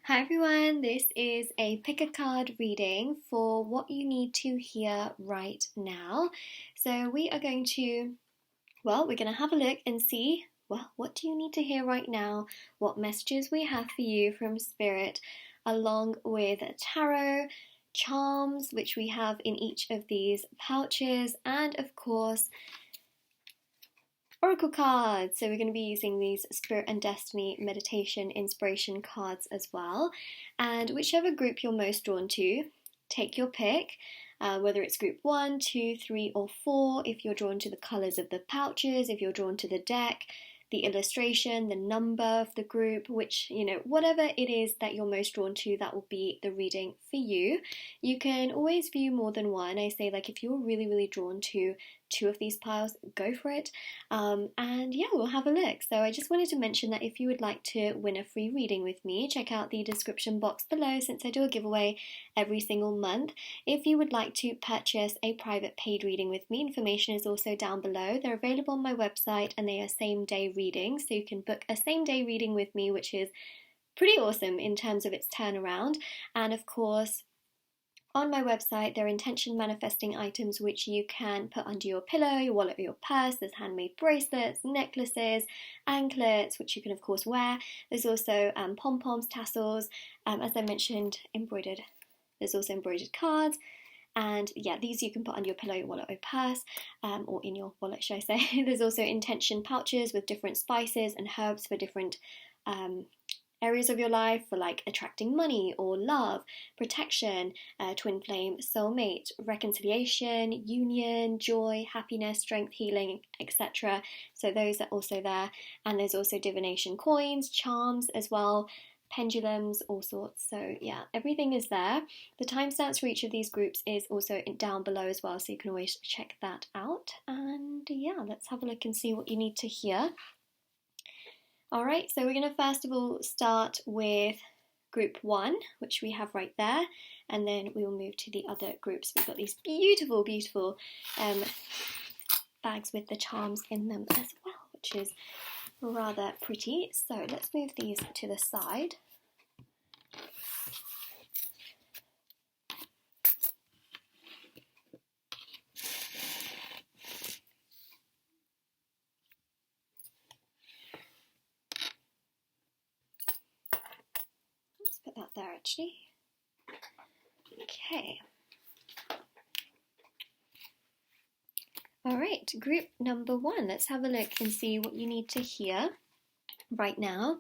Hi everyone, this is a pick a card reading for what you need to hear right now. So we are going to, we're going to have a look and see, what do you need to hear right now? What messages we have for you from Spirit, along with tarot, charms, which we have in each of these pouches, and of course, oracle cards. So we're going to be using these Spirit and Destiny meditation inspiration cards as well. And whichever group you're most drawn to, take your pick. Whether it's group 1, 2, 3, or 4, if you're drawn to the colours of the pouches, if you're drawn to the deck, the illustration, the number of the group, which, whatever it is that you're most drawn to, that will be the reading for you. You can always view more than one. I say, if you're really, really drawn to 2 of these piles, go for it. And yeah, we'll have a look. So I just wanted to mention that if you would like to win a free reading with me, check out the description box below, since I do a giveaway every single month. If you would like to purchase a private paid reading with me, information is also down below. They're available on my website and they are same day readings, so you can book a same day reading with me, which is pretty awesome in terms of its turnaround. And of course, on my website, there are intention manifesting items which you can put under your pillow, your wallet, or your purse. There's handmade bracelets, necklaces, anklets, which you can of course wear. There's also pom-poms, tassels, as I mentioned, embroidered. There's also embroidered cards. And yeah, these you can put under your pillow, your wallet, or purse, or in your wallet, should I say. There's also intention pouches with different spices and herbs for different areas of your life, for attracting money or love, protection, twin flame, soulmate, reconciliation, union, joy, happiness, strength, healing, etc. So those are also there. And there's also divination coins, charms as well, pendulums, all sorts. So yeah, everything is there. The timestamps for each of these groups is also down below as well, so you can always check that out. And yeah, let's have a look and see what you need to hear. Alright, so we're going to first of all start with group 1, which we have right there, and then we will move to the other groups. We've got these beautiful, beautiful bags with the charms in them as well, which is rather pretty. So let's move these to the side. Let's put that there actually. Okay. Alright, group number 1. Let's have a look and see what you need to hear right now.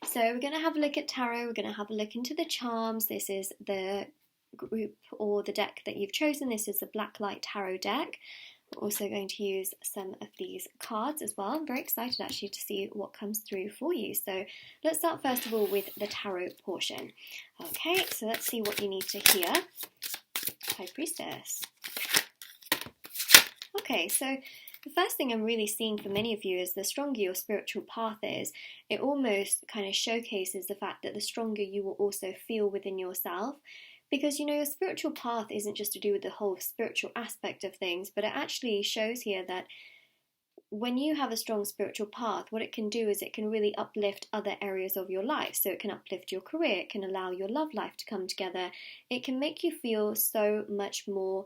So we're going to have a look at tarot, we're going to have a look into the charms. This is the group or the deck that you've chosen. This is the Blacklight Tarot deck. We're also going to use some of these cards as well. I'm very excited actually to see what comes through for you. So let's start first of all with the tarot portion. Okay, so let's see what you need to hear. High Priestess. Okay, so the first thing I'm really seeing for many of you is the stronger your spiritual path is, it almost kind of showcases the fact that the stronger you will also feel within yourself. Because, your spiritual path isn't just to do with the whole spiritual aspect of things, but it actually shows here that when you have a strong spiritual path, what it can do is it can really uplift other areas of your life. So it can uplift your career, it can allow your love life to come together, it can make you feel so much more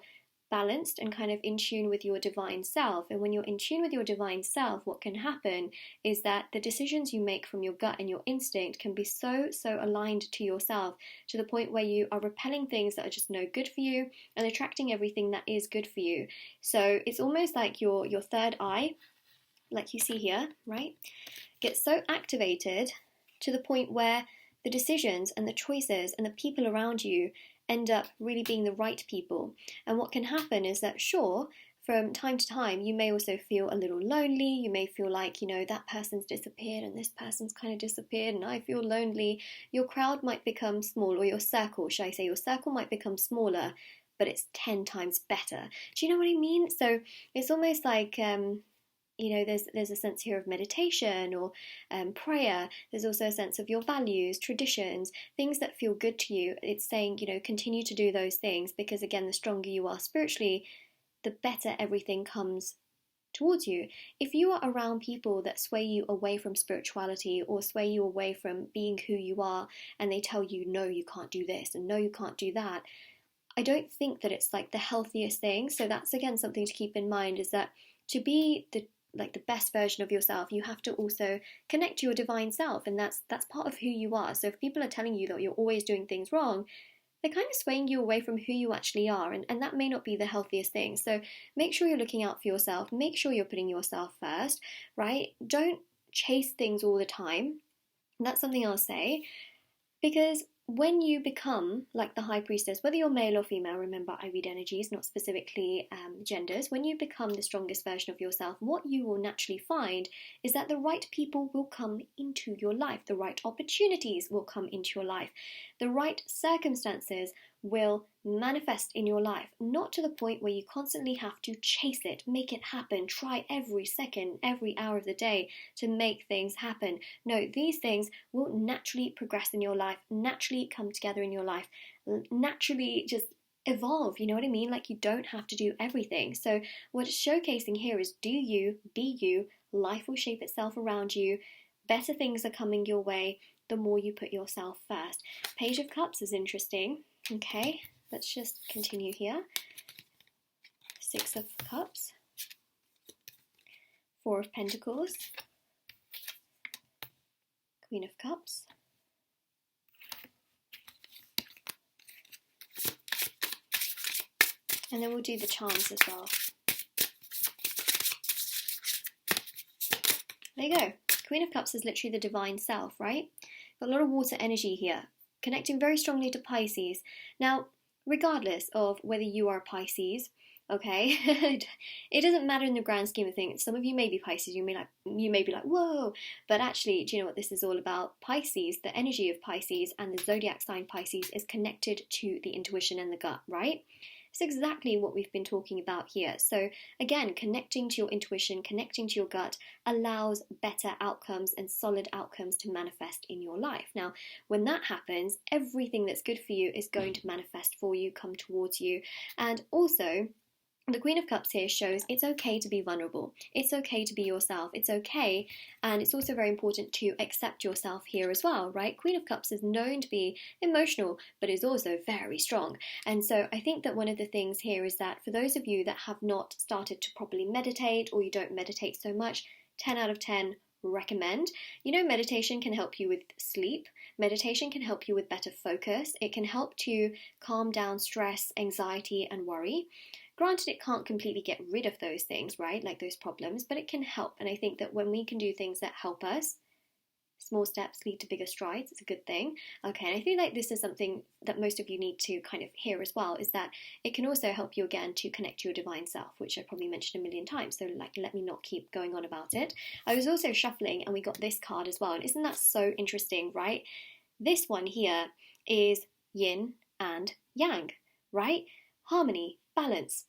balanced and kind of in tune with your divine self. And when you're in tune with your divine self, what can happen is that the decisions you make from your gut and your instinct can be so aligned to yourself, to the point where you are repelling things that are just no good for you and attracting everything that is good for you. So it's almost like your third eye, like you see here, right, gets so activated to the point where the decisions and the choices and the people around you end up really being the right people. And what can happen is that, sure, from time to time, you may also feel a little lonely. You may feel like, that person's disappeared and this person's kind of disappeared and I feel lonely. Your crowd might become small, or your circle, should I say, your circle might become smaller, but it's 10 times better. Do you know what I mean? So it's almost like, there's a sense here of meditation or prayer. There's also a sense of your values, traditions, things that feel good to you. It's saying, continue to do those things, because again, the stronger you are spiritually, the better everything comes towards you. If you are around people that sway you away from spirituality or sway you away from being who you are, and they tell you, no, you can't do this and no, you can't do that, I don't think that it's like the healthiest thing. So that's again something to keep in mind, is that to be the best version of yourself, you have to also connect to your divine self, and that's part of who you are. So if people are telling you that you're always doing things wrong, they're kind of swaying you away from who you actually are, and that may not be the healthiest thing. So make sure you're looking out for yourself, make sure you're putting yourself first, right? Don't chase things all the time. That's something I'll say, because when you become like the high priestess, whether you're male or female, remember I read energies, not specifically genders, when you become the strongest version of yourself, what you will naturally find is that the right people will come into your life, the right opportunities will come into your life, the right circumstances will manifest in your life, not to the point where you constantly have to chase it, make it happen, try every second, every hour of the day to make things happen. No, these things will naturally progress in your life, naturally come together in your life, naturally just evolve, you know what I mean? Like, you don't have to do everything. So what it's showcasing here is do you, be you, life will shape itself around you, better things are coming your way the more you put yourself first. Page of Cups is interesting. Okay, let's just continue here. Six of Cups, Four of Pentacles, Queen of Cups, and then we'll do the charms as well. There you go. Queen of Cups is literally the divine self, right? Got a lot of water energy here, connecting very strongly to Pisces. Now, regardless of whether you are Pisces, okay, it doesn't matter in the grand scheme of things. Some of you may be Pisces, you may be like, whoa, but actually, do you know what this is all about? Pisces, the energy of Pisces and the zodiac sign Pisces is connected to the intuition and the gut, right? It's exactly what we've been talking about here. So again, connecting to your intuition, connecting to your gut allows better outcomes and solid outcomes to manifest in your life. Now, when that happens, everything that's good for you is going to manifest for you, come towards you. And also, the Queen of Cups here shows it's okay to be vulnerable. It's okay to be yourself. It's okay. And it's also very important to accept yourself here as well, right? Queen of Cups is known to be emotional, but is also very strong. And so I think that one of the things here is that for those of you that have not started to properly meditate, or you don't meditate so much, 10 out of 10 recommend. You know, meditation can help you with sleep. Meditation can help you with better focus. It can help to calm down stress, anxiety, and worry. Granted, it can't completely get rid of those things, right? Like those problems, but it can help. And I think that when we can do things that help us, small steps lead to bigger strides. It's a good thing. Okay, and I feel like this is something that most of you need to kind of hear as well, is that it can also help you again to connect to your divine self, which I probably mentioned a million times. So like, let me not keep going on about it. I was also shuffling and we got this card as well. And isn't that so interesting, right? This one here is yin and yang, right? Harmony, balance.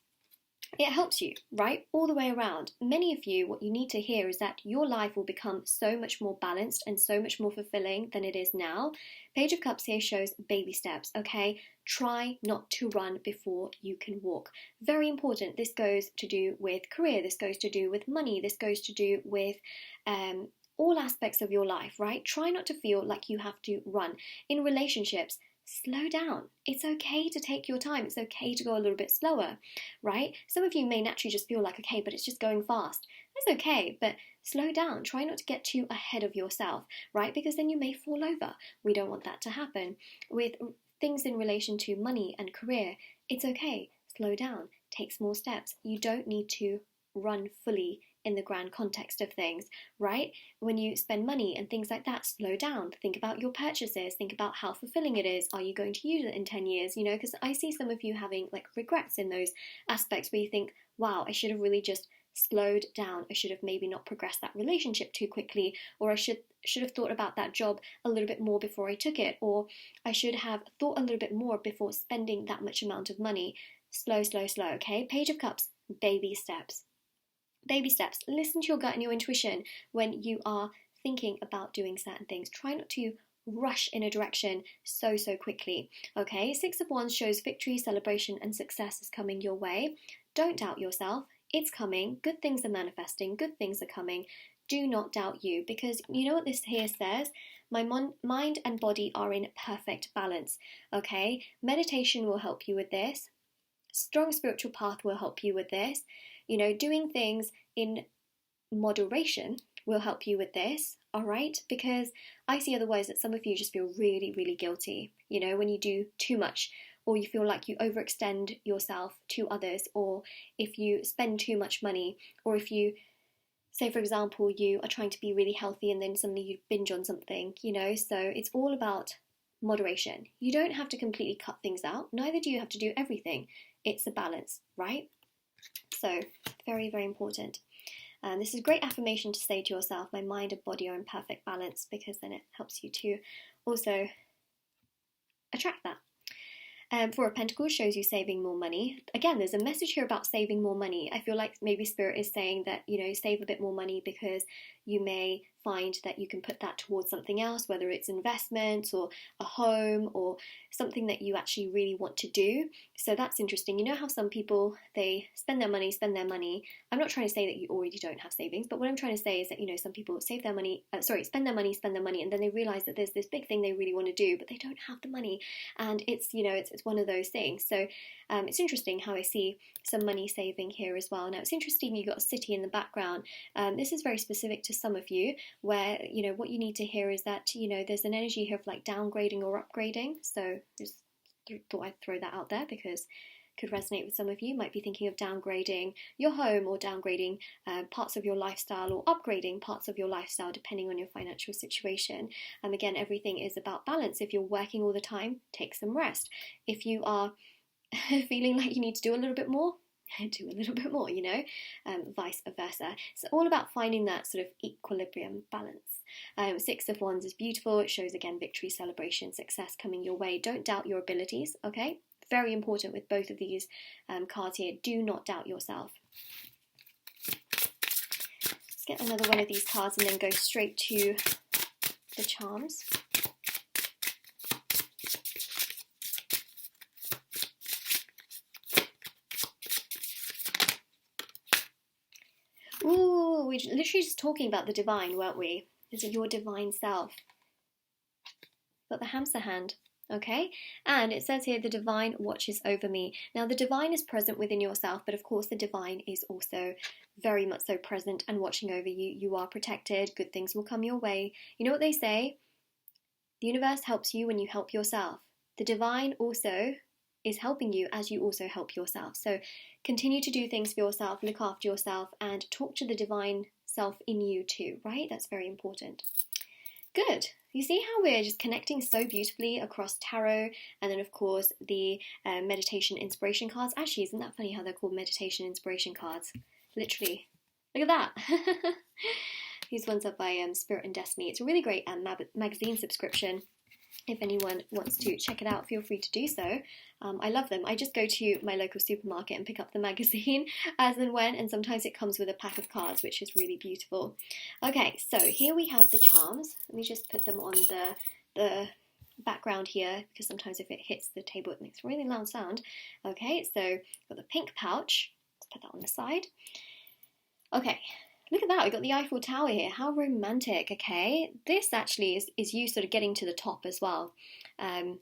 It helps you, right? All the way around. Many of you, what you need to hear is that your life will become so much more balanced and so much more fulfilling than it is now. Page of Cups here shows baby steps, okay? Try not to run before you can walk. Very important. This goes to do with career. This goes to do with money. This goes to do with all aspects of your life, right? Try not to feel like you have to run. In relationships, slow down. It's okay to take your time. It's okay to go a little bit slower, right? Some of you may naturally just feel like, okay, but it's just going fast. That's okay, but slow down. Try not to get too ahead of yourself, right? Because then you may fall over. We don't want that to happen. With things in relation to money and career, it's okay. Slow down. Take small steps. You don't need to run fully in the grand context of things, right? When you spend money and things like that, slow down. Think about your purchases. Think about how fulfilling it is. Are you going to use it in 10 years? You know, because I see some of you having like regrets in those aspects where you think, wow, I should have really just slowed down. I should have maybe not progressed that relationship too quickly, or I should have thought about that job a little bit more before I took it, or I should have thought a little bit more before spending that much amount of money. Slow, slow, slow, okay? Page of Cups, baby steps. Baby steps. Listen to your gut and your intuition when you are thinking about doing certain things. Try not to rush in a direction so quickly. Okay, Six of Wands shows victory, celebration, and success is coming your way. Don't doubt yourself. it's coming, good things are manifesting, good things are coming. Do not doubt you, because you know what this here says? My mind and body are in perfect balance, okay? Meditation will help you with this. Strong spiritual path will help you with this. You know, doing things in moderation will help you with this, all right? Because I see otherwise that some of you just feel really, really guilty, you know, when you do too much, or you feel like you overextend yourself to others, or if you spend too much money, or if you, say for example, you are trying to be really healthy and then suddenly you binge on something, you know, so it's all about moderation. You don't have to completely cut things out, neither do you have to do everything. It's a balance, right? So, very, very important. This is a great affirmation to say to yourself, my mind and body are in perfect balance, because then it helps you to also attract that. Four of Pentacles shows you saving more money. Again, there's a message here about saving more money. I feel like maybe Spirit is saying that, you know, save a bit more money because you may find that you can put that towards something else, whether it's investments or a home or something that you actually really want to do. So that's interesting. You know how some people, they spend their money. I'm not trying to say that you already don't have savings, but what I'm trying to say is that, you know, some people spend their money, and then they realize that there's this big thing they really want to do, but they don't have the money. And it's, you know, it's one of those things. So it's interesting how I see some money saving here as well. Now it's interesting you got a city in the background. This is very specific to some of you, where, you know, what you need to hear is that, you know, there's an energy here of like downgrading or upgrading. So just thought I'd throw that out there because it could resonate with some of you. Might be thinking of downgrading your home, or downgrading parts of your lifestyle, or upgrading parts of your lifestyle depending on your financial situation. Again, everything is about balance. If you're working all the time, take some rest. If you are feeling like you need to do a little bit more, do a little bit more, you know, vice versa. It's all about finding that sort of equilibrium balance. Six of Wands is beautiful. It shows, again, victory, celebration, success coming your way. Don't doubt your abilities, okay? Very important with both of these cards here. Do not doubt yourself. Let's get another one of these cards and then go straight to the charms. Ooh, we were literally just talking about the divine, weren't we? Is it your divine self? Got the hamster hand, okay? And it says here, the divine watches over me. Now, the divine is present within yourself, but of course the divine is also very much so present and watching over you. You are protected. Good things will come your way. You know what they say? The universe helps you when you help yourself. The divine also is helping you as you also help yourself. So continue to do things for yourself, look after yourself, and talk to the divine self in you too, right? That's very important. Good. You see how we're just connecting so beautifully across tarot, and then of course the meditation inspiration cards. Actually, isn't that funny how they're called meditation inspiration cards? Literally. Look at that. These ones are by Spirit and Destiny. It's a really great magazine subscription. If anyone wants to check it out, feel free to do so. I love them. I just go to my local supermarket and pick up the magazine as and when, and sometimes it comes with a pack of cards, which is really beautiful. Okay, so here we have the charms. Let me just put them on the background here, because sometimes if it hits the table it makes a really loud sound. Okay, so got the pink pouch. Let's put that on the side. Okay. Look at that, we've got the Eiffel Tower here. How romantic, okay? This actually is you sort of getting to the top as well. I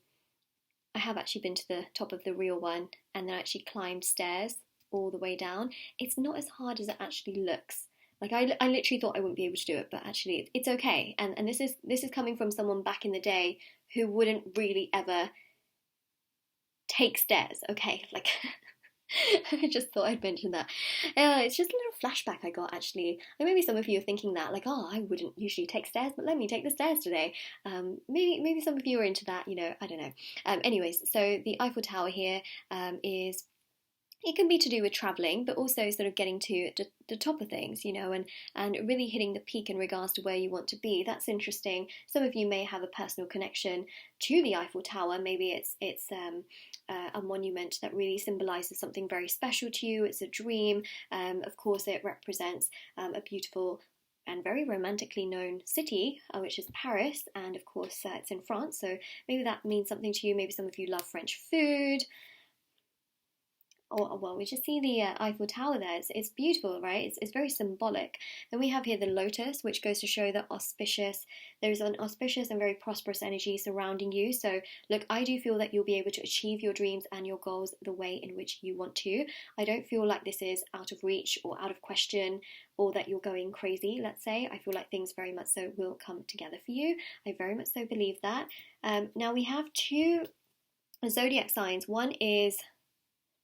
have actually been to the top of the real one and then actually climbed stairs all the way down. It's not as hard as it actually looks. Like I literally thought I wouldn't be able to do it, but actually it's okay. And this is coming from someone back in the day who wouldn't really ever take stairs, okay? Like... I just thought I'd mention that. It's just a little flashback I got, actually. And maybe some of you are thinking that, like, oh, I wouldn't usually take stairs, but let me take the stairs today. Maybe some of you are into that, you know, I don't know. Anyways, so the Eiffel Tower here is... It can be to do with travelling, but also sort of getting to the top of things, you know, and really hitting the peak in regards to where you want to be. That's interesting. Some of you may have a personal connection to the Eiffel Tower. Maybe it's a monument that really symbolises something very special to you. It's a dream. Of course, it represents a beautiful and very romantically known city, which is Paris, and of course it's in France, so maybe that means something to you. Maybe some of you love French food. oh, well, we just see the Eiffel Tower there. It's beautiful, right? It's very symbolic. Then we have here the lotus, which goes to show that there's an auspicious and very prosperous energy surrounding you. So look, I do feel that you'll be able to achieve your dreams and your goals the way in which you want to. I don't feel like this is out of reach or out of question, or that you're going crazy, let's say. I feel like things very much so will come together for you. I very much so believe that. Now we have two zodiac signs. One is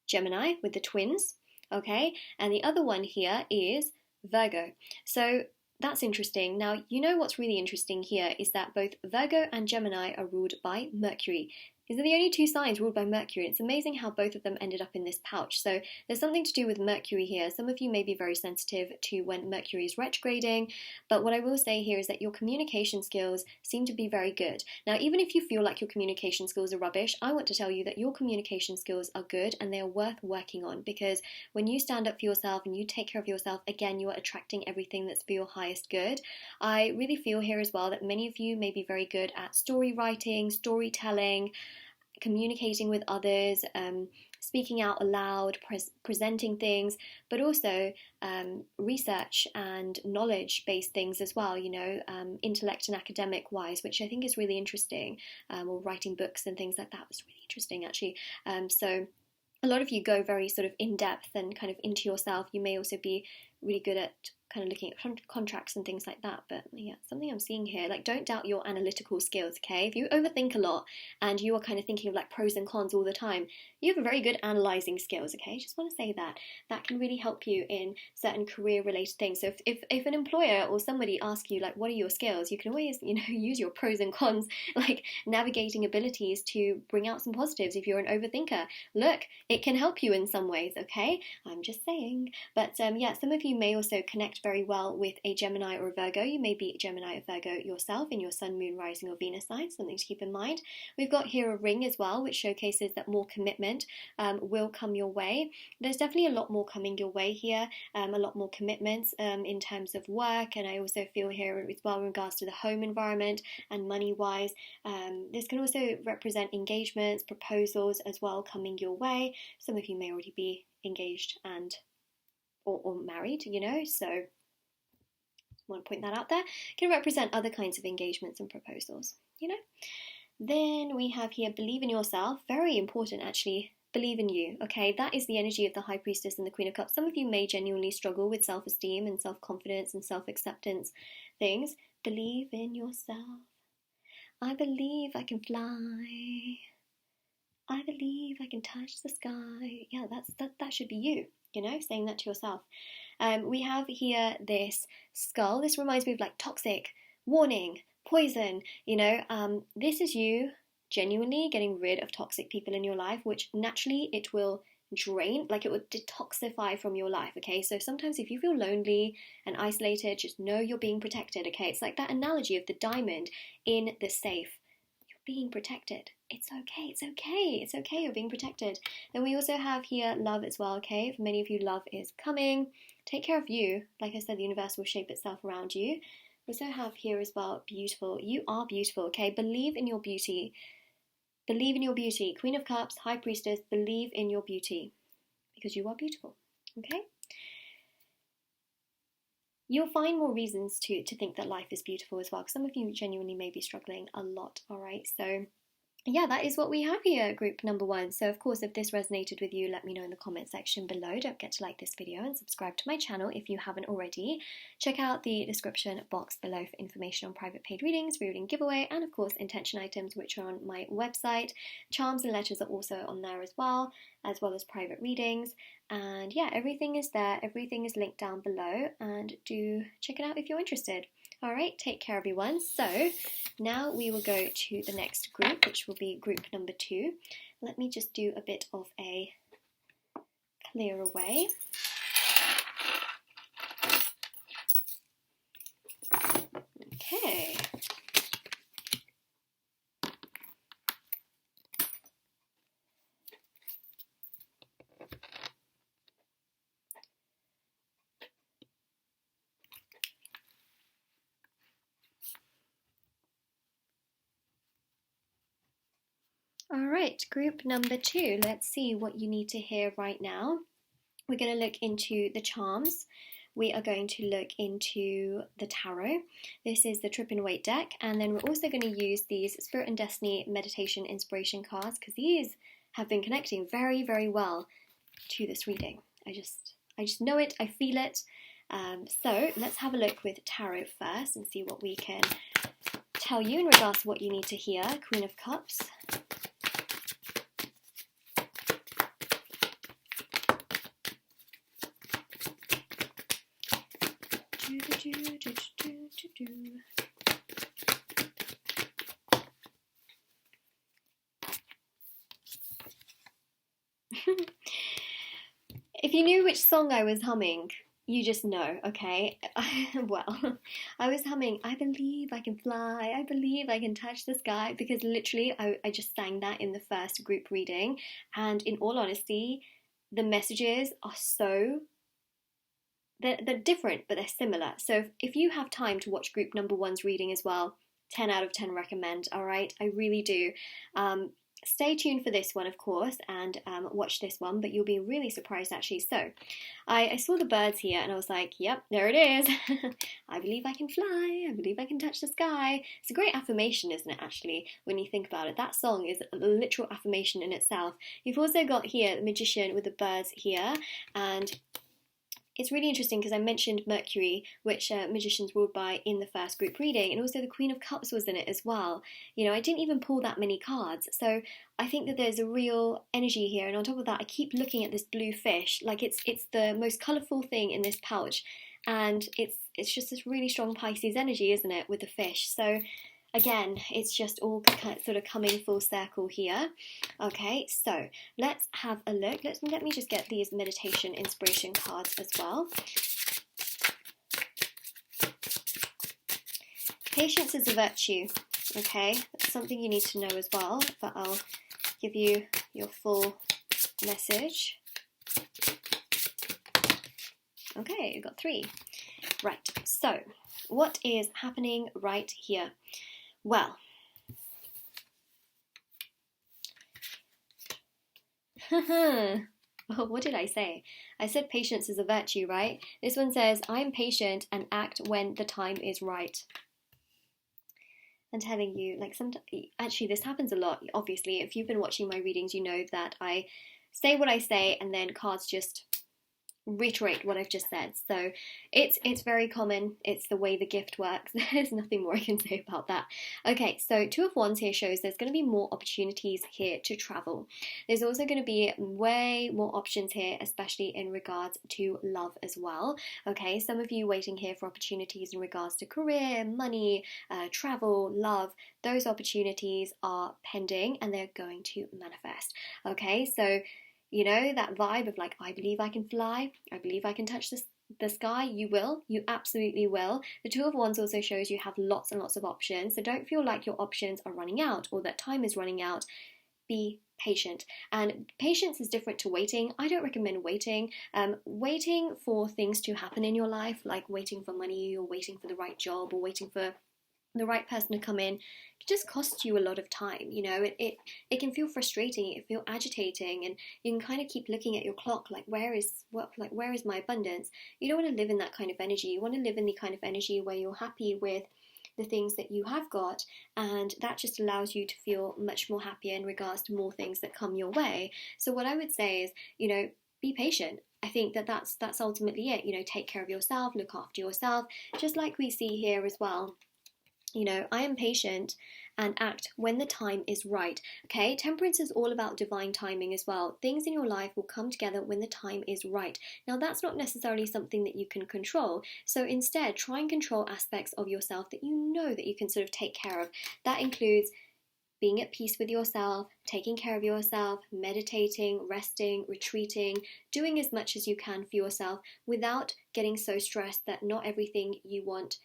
Gemini with the twins, okay? And the other one here is Virgo. So that's interesting. Now, you know what's really interesting here is that both Virgo and Gemini are ruled by Mercury. These are the only two signs ruled by Mercury. It's amazing how both of them ended up in this pouch. So there's something to do with Mercury here. Some of you may be very sensitive to when Mercury is retrograding, but what I will say here is that your communication skills seem to be very good. Now, even if you feel like your communication skills are rubbish, I want to tell you that your communication skills are good and they are worth working on, because when you stand up for yourself and you take care of yourself, again, you are attracting everything that's for your highest good. I really feel here as well that many of you may be very good at story writing, storytelling, communicating with others, speaking out aloud, presenting things, but also research and knowledge-based things as well, you know, intellect and academic-wise, which I think is really interesting, or writing books and things like that was really interesting, actually. So a lot of you go very sort of in-depth and kind of into yourself. You may also be really good at kind of looking at contracts and things like that. But yeah, something I'm seeing here, like, don't doubt your analytical skills, okay? If you overthink a lot and you are kind of thinking of like pros and cons all the time, you have a very good analysing skills, okay? Just want to say that. That can really help you in certain career-related things. So if an employer or somebody asks you, like, what are your skills, you can always, you know, use your pros and cons, like navigating abilities to bring out some positives if you're an overthinker. Look, it can help you in some ways, okay? I'm just saying. But yeah, some of you may also connect very well with a Gemini or a Virgo. You may be Gemini or Virgo yourself in your Sun, Moon, Rising or Venus sign, something to keep in mind. We've got here a ring as well, which showcases that more commitment will come your way. There's definitely a lot more coming your way here, a lot more commitments in terms of work, and I also feel here as well in regards to the home environment and money-wise. This can also represent engagements, proposals as well coming your way. Some of you may already be engaged and or married, you know, so I want to point that out there. It can represent other kinds of engagements and proposals, you know. Then we have here, believe in yourself. Very important, actually. Believe in you, okay? That is the energy of the High Priestess and the Queen of Cups. Some of you may genuinely struggle with self-esteem and self-confidence and self-acceptance things. Believe in yourself. I believe I can fly. I believe I can touch the sky. Yeah, that should be you, you know, saying that to yourself. We have here this skull. This reminds me of like toxic, warning, poison, you know. This is you genuinely getting rid of toxic people in your life, which naturally it will drain, like it will detoxify from your life, okay? So sometimes if you feel lonely and isolated, just know you're being protected, okay? It's like that analogy of the diamond in the safe. Being protected. It's okay, it's okay, it's okay, you're being protected. Then we also have here love as well, okay? For many of you, love is coming. Take care of you. Like I said, the universe will shape itself around you. We also have here as well, beautiful. You are beautiful, okay? Believe in your beauty. Believe in your beauty. Queen of Cups, High Priestess, believe in your beauty. Because you are beautiful, okay? You'll find more reasons to think that life is beautiful as well, because some of you genuinely may be struggling a lot, all right? So yeah, that is what we have here, group number 1. So of course, if this resonated with you, let me know in the comment section below. Don't forget to like this video and subscribe to my channel if you haven't already. Check out the description box below for information on private paid readings, reading giveaway, and of course intention items, which are on my website. Charms and letters are also on there as well as private readings. And yeah, everything is there, everything is linked down below, and do check it out if you're interested. Alright, take care everyone. So now we will go to the next group, which will be group number 2. Let me just do a bit of a clear away. Okay. All right, group number 2. Let's see what you need to hear right now. We're going to look into the charms. We are going to look into the tarot. This is the Trip and Wait deck, and then we're also going to use these Spirit and Destiny meditation inspiration cards because these have been connecting very, very well to this reading. I just know it. I feel it. So let's have a look with tarot first and see what we can tell you in regards to what you need to hear. Queen of Cups. If you knew which song I was humming, you just know, okay? Well, I was humming, I believe I can fly, I believe I can touch the sky, because literally I just sang that in the first group reading, and in all honesty, the messages are so... They're different, but they're similar. So if you have time to watch group number 1's reading as well, 10 out of 10 recommend, all right? I really do. Stay tuned for this one, of course, and watch this one, but you'll be really surprised, actually. So, I saw the birds here, and I was like, yep, there it is. I believe I can fly. I believe I can touch the sky. It's a great affirmation, isn't it, actually, when you think about it? That song is a literal affirmation in itself. You've also got here the magician with the birds here, and it's really interesting because I mentioned Mercury, which magicians ruled by in the first group reading, and also the Queen of Cups was in it as well. You know, I didn't even pull that many cards, so I think that there's a real energy here. And on top of that, I keep looking at this blue fish, like it's the most colourful thing in this pouch, and it's just this really strong Pisces energy, isn't it, with the fish? So again, it's just all sort of coming full circle here. Okay, so let's have a look. Let me just get these meditation inspiration cards as well. Patience is a virtue. Okay, that's something you need to know as well, but I'll give you your full message. Okay, you got 3. Right, so what is happening right here? Well, what did I say? I said patience is a virtue, right? This one says, I'm patient and act when the time is right. I'm telling you, like, actually this happens a lot. Obviously, if you've been watching my readings, you know that I say what I say and then cards just reiterate what I've just said. So it's very common. It's the way the gift works. There's nothing more I can say about that. Okay, so 2 of Wands here shows there's going to be more opportunities here to travel. There's also going to be way more options here, especially in regards to love as well. Okay, some of you waiting here for opportunities in regards to career, money, travel, love. Those opportunities are pending and they're going to manifest. Okay, so you know, that vibe of like, I believe I can fly, I believe I can touch the sky. You will, you absolutely will. The 2 of Wands also shows you have lots and lots of options, so don't feel like your options are running out or that time is running out. Be patient, and patience is different to waiting. I don't recommend waiting. Waiting for things to happen in your life, like waiting for money or waiting for the right job or waiting for the right person to come in, it just costs you a lot of time. You know, it can feel frustrating, it feel agitating, and you can kind of keep looking at your clock like where is my abundance? You don't want to live in that kind of energy. You want to live in the kind of energy where you're happy with the things that you have got, and that just allows you to feel much more happier in regards to more things that come your way. So what I would say is, you know, be patient. I think that's ultimately it. You know, take care of yourself, look after yourself, just like we see here as well. You know, I am patient and act when the time is right. Okay, Temperance is all about divine timing as well. Things in your life will come together when the time is right. Now, that's not necessarily something that you can control. So instead, try and control aspects of yourself that you know that you can sort of take care of. That includes being at peace with yourself, taking care of yourself, meditating, resting, retreating, doing as much as you can for yourself without getting so stressed that not everything you want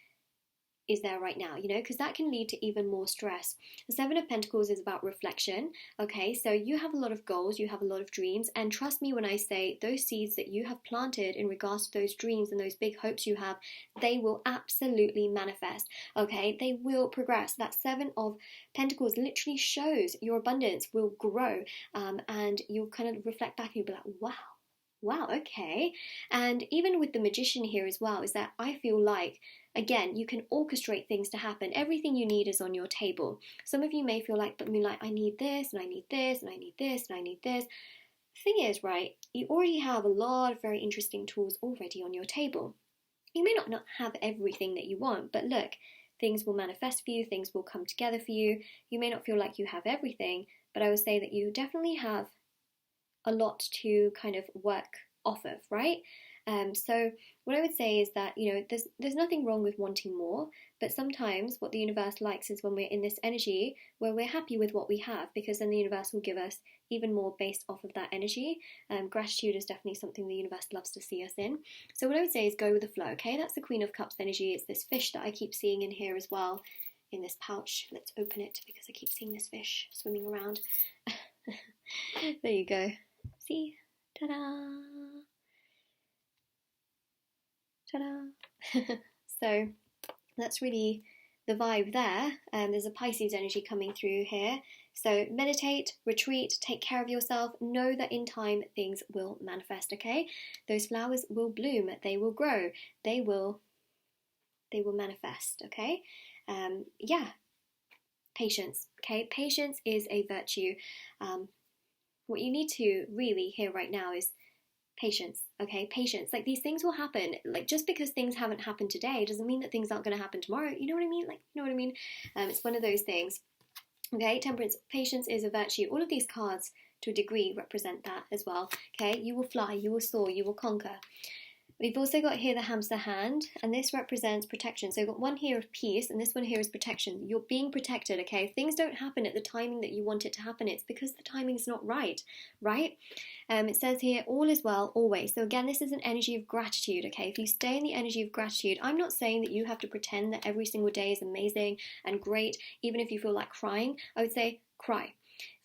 is there right now, you know, because that can lead to even more stress. The Seven of Pentacles is about reflection, okay? So you have a lot of goals, you have a lot of dreams, and trust me when I say those seeds that you have planted in regards to those dreams and those big hopes you have, they will absolutely manifest, okay? They will progress. That Seven of Pentacles literally shows your abundance will grow, and you'll kind of reflect back and you'll be like, wow, okay. And even with the Magician here as well, is that I feel like, again, you can orchestrate things to happen. Everything you need is on your table. Some of you may feel like, but Moonlight, I need this, and I need this, and I need this, and I need this. The thing is, right, you already have a lot of very interesting tools already on your table. You may not have everything that you want, but look, things will manifest for you, things will come together for you. You may not feel like you have everything, but I would say that you definitely have a lot to kind of work off of, right? So what I would say is that, you know, there's nothing wrong with wanting more, but sometimes what the universe likes is when we're in this energy where we're happy with what we have, because then the universe will give us even more based off of that energy. Gratitude is definitely something the universe loves to see us in. So what I would say is go with the flow, okay? That's the Queen of Cups energy. It's this fish that I keep seeing in here as well, in this pouch. Let's open it because I keep seeing this fish swimming around. There you go. See? Ta-da! Ta-da! So that's really the vibe there. There's a Pisces energy coming through here. So meditate, retreat, take care of yourself. Know that in time things will manifest, okay? Those flowers will bloom. They will grow. They will manifest, okay? Yeah. Patience, okay? Patience is a virtue. What you need to really hear right now is patience, okay? Patience. Like, these things will happen. Like, just because things haven't happened today doesn't mean that things aren't going to happen tomorrow. You know what I mean? Like, you know what I mean? It's one of those things. Okay, Temperance, patience is a virtue. All of these cards, to a degree, represent that as well. Okay, you will fly, you will soar, you will conquer. We've also got here the hamster hand, and this represents protection. So we've got one here of peace, and this one here is protection. You're being protected, okay? If things don't happen at the timing that you want it to happen, it's because the timing's not right, right? It says here, all is well, always. So again, this is an energy of gratitude, okay? If you stay in the energy of gratitude, I'm not saying that you have to pretend that every single day is amazing and great, even if you feel like crying. I would say, cry.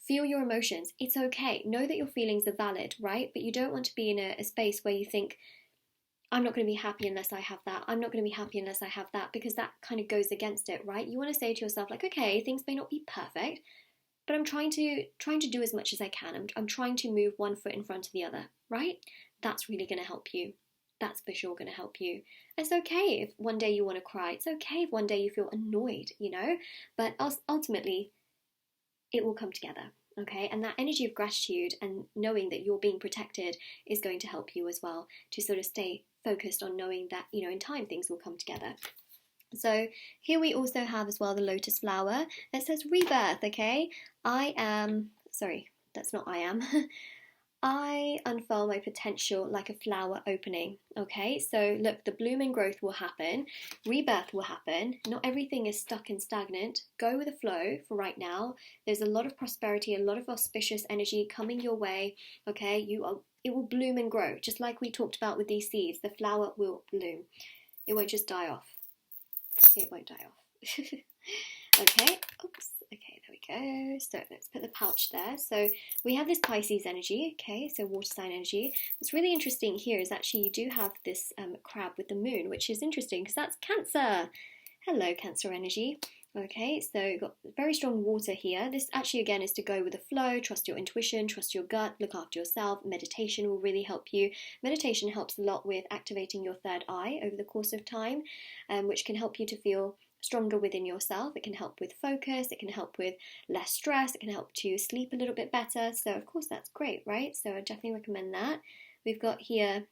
Feel your emotions. It's okay. Know that your feelings are valid, right? But you don't want to be in a space where you think, I'm not going to be happy unless I have that. I'm not going to be happy unless I have that, because that kind of goes against it, right? You want to say to yourself, like, okay, things may not be perfect, but I'm trying to do as much as I can. I'm trying to move one foot in front of the other, right? That's really going to help you. That's for sure going to help you. It's okay if one day you want to cry. It's okay if one day you feel annoyed, you know? But ultimately, it will come together. Okay, and that energy of gratitude and knowing that you're being protected is going to help you as well to sort of stay focused on knowing that, you know, in time things will come together. So here we also have as well the lotus flower that says rebirth, okay? I unfurl my potential like a flower opening, okay? So look, the bloom and growth will happen, rebirth will happen, not everything is stuck and stagnant. Go with the flow for right now. There's a lot of prosperity, a lot of auspicious energy coming your way, okay? It will bloom and grow, just like we talked about with these seeds. The flower will bloom. It won't just die off. It won't die off. Okay, oops, okay, there we go. So let's put the pouch there. So we have this Pisces energy, okay, so water sign energy. What's really interesting here is actually you do have this crab with the moon, which is interesting because that's Cancer. Hello, Cancer energy. Okay, so you've got very strong water here. This actually, again, is to go with the flow, trust your intuition, trust your gut, look after yourself. Meditation will really help you. Meditation helps a lot with activating your third eye over the course of time, which can help you to feel stronger within yourself. It can help with focus, it can help with less stress, it can help to sleep a little bit better. So of course that's great, right? So I definitely recommend that. We've got here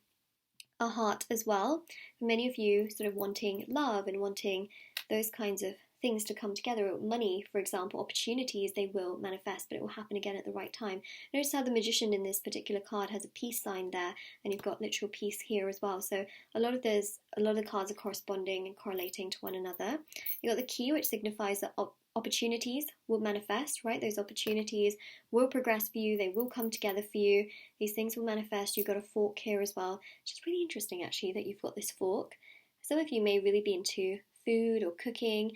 a heart as well. For many of you sort of wanting love and wanting those kinds of things to come together. Money, for example, opportunities, they will manifest, but it will happen again at the right time. Notice how the Magician in this particular card has a peace sign there, and you've got literal peace here as well. So a lot of the cards are corresponding and correlating to one another. You've got the Key, which signifies that opportunities will manifest, right? Those opportunities will progress for you. They will come together for you. These things will manifest. You've got a fork here as well, which is really interesting actually that you've got this fork. Some of you may really be into food or cooking.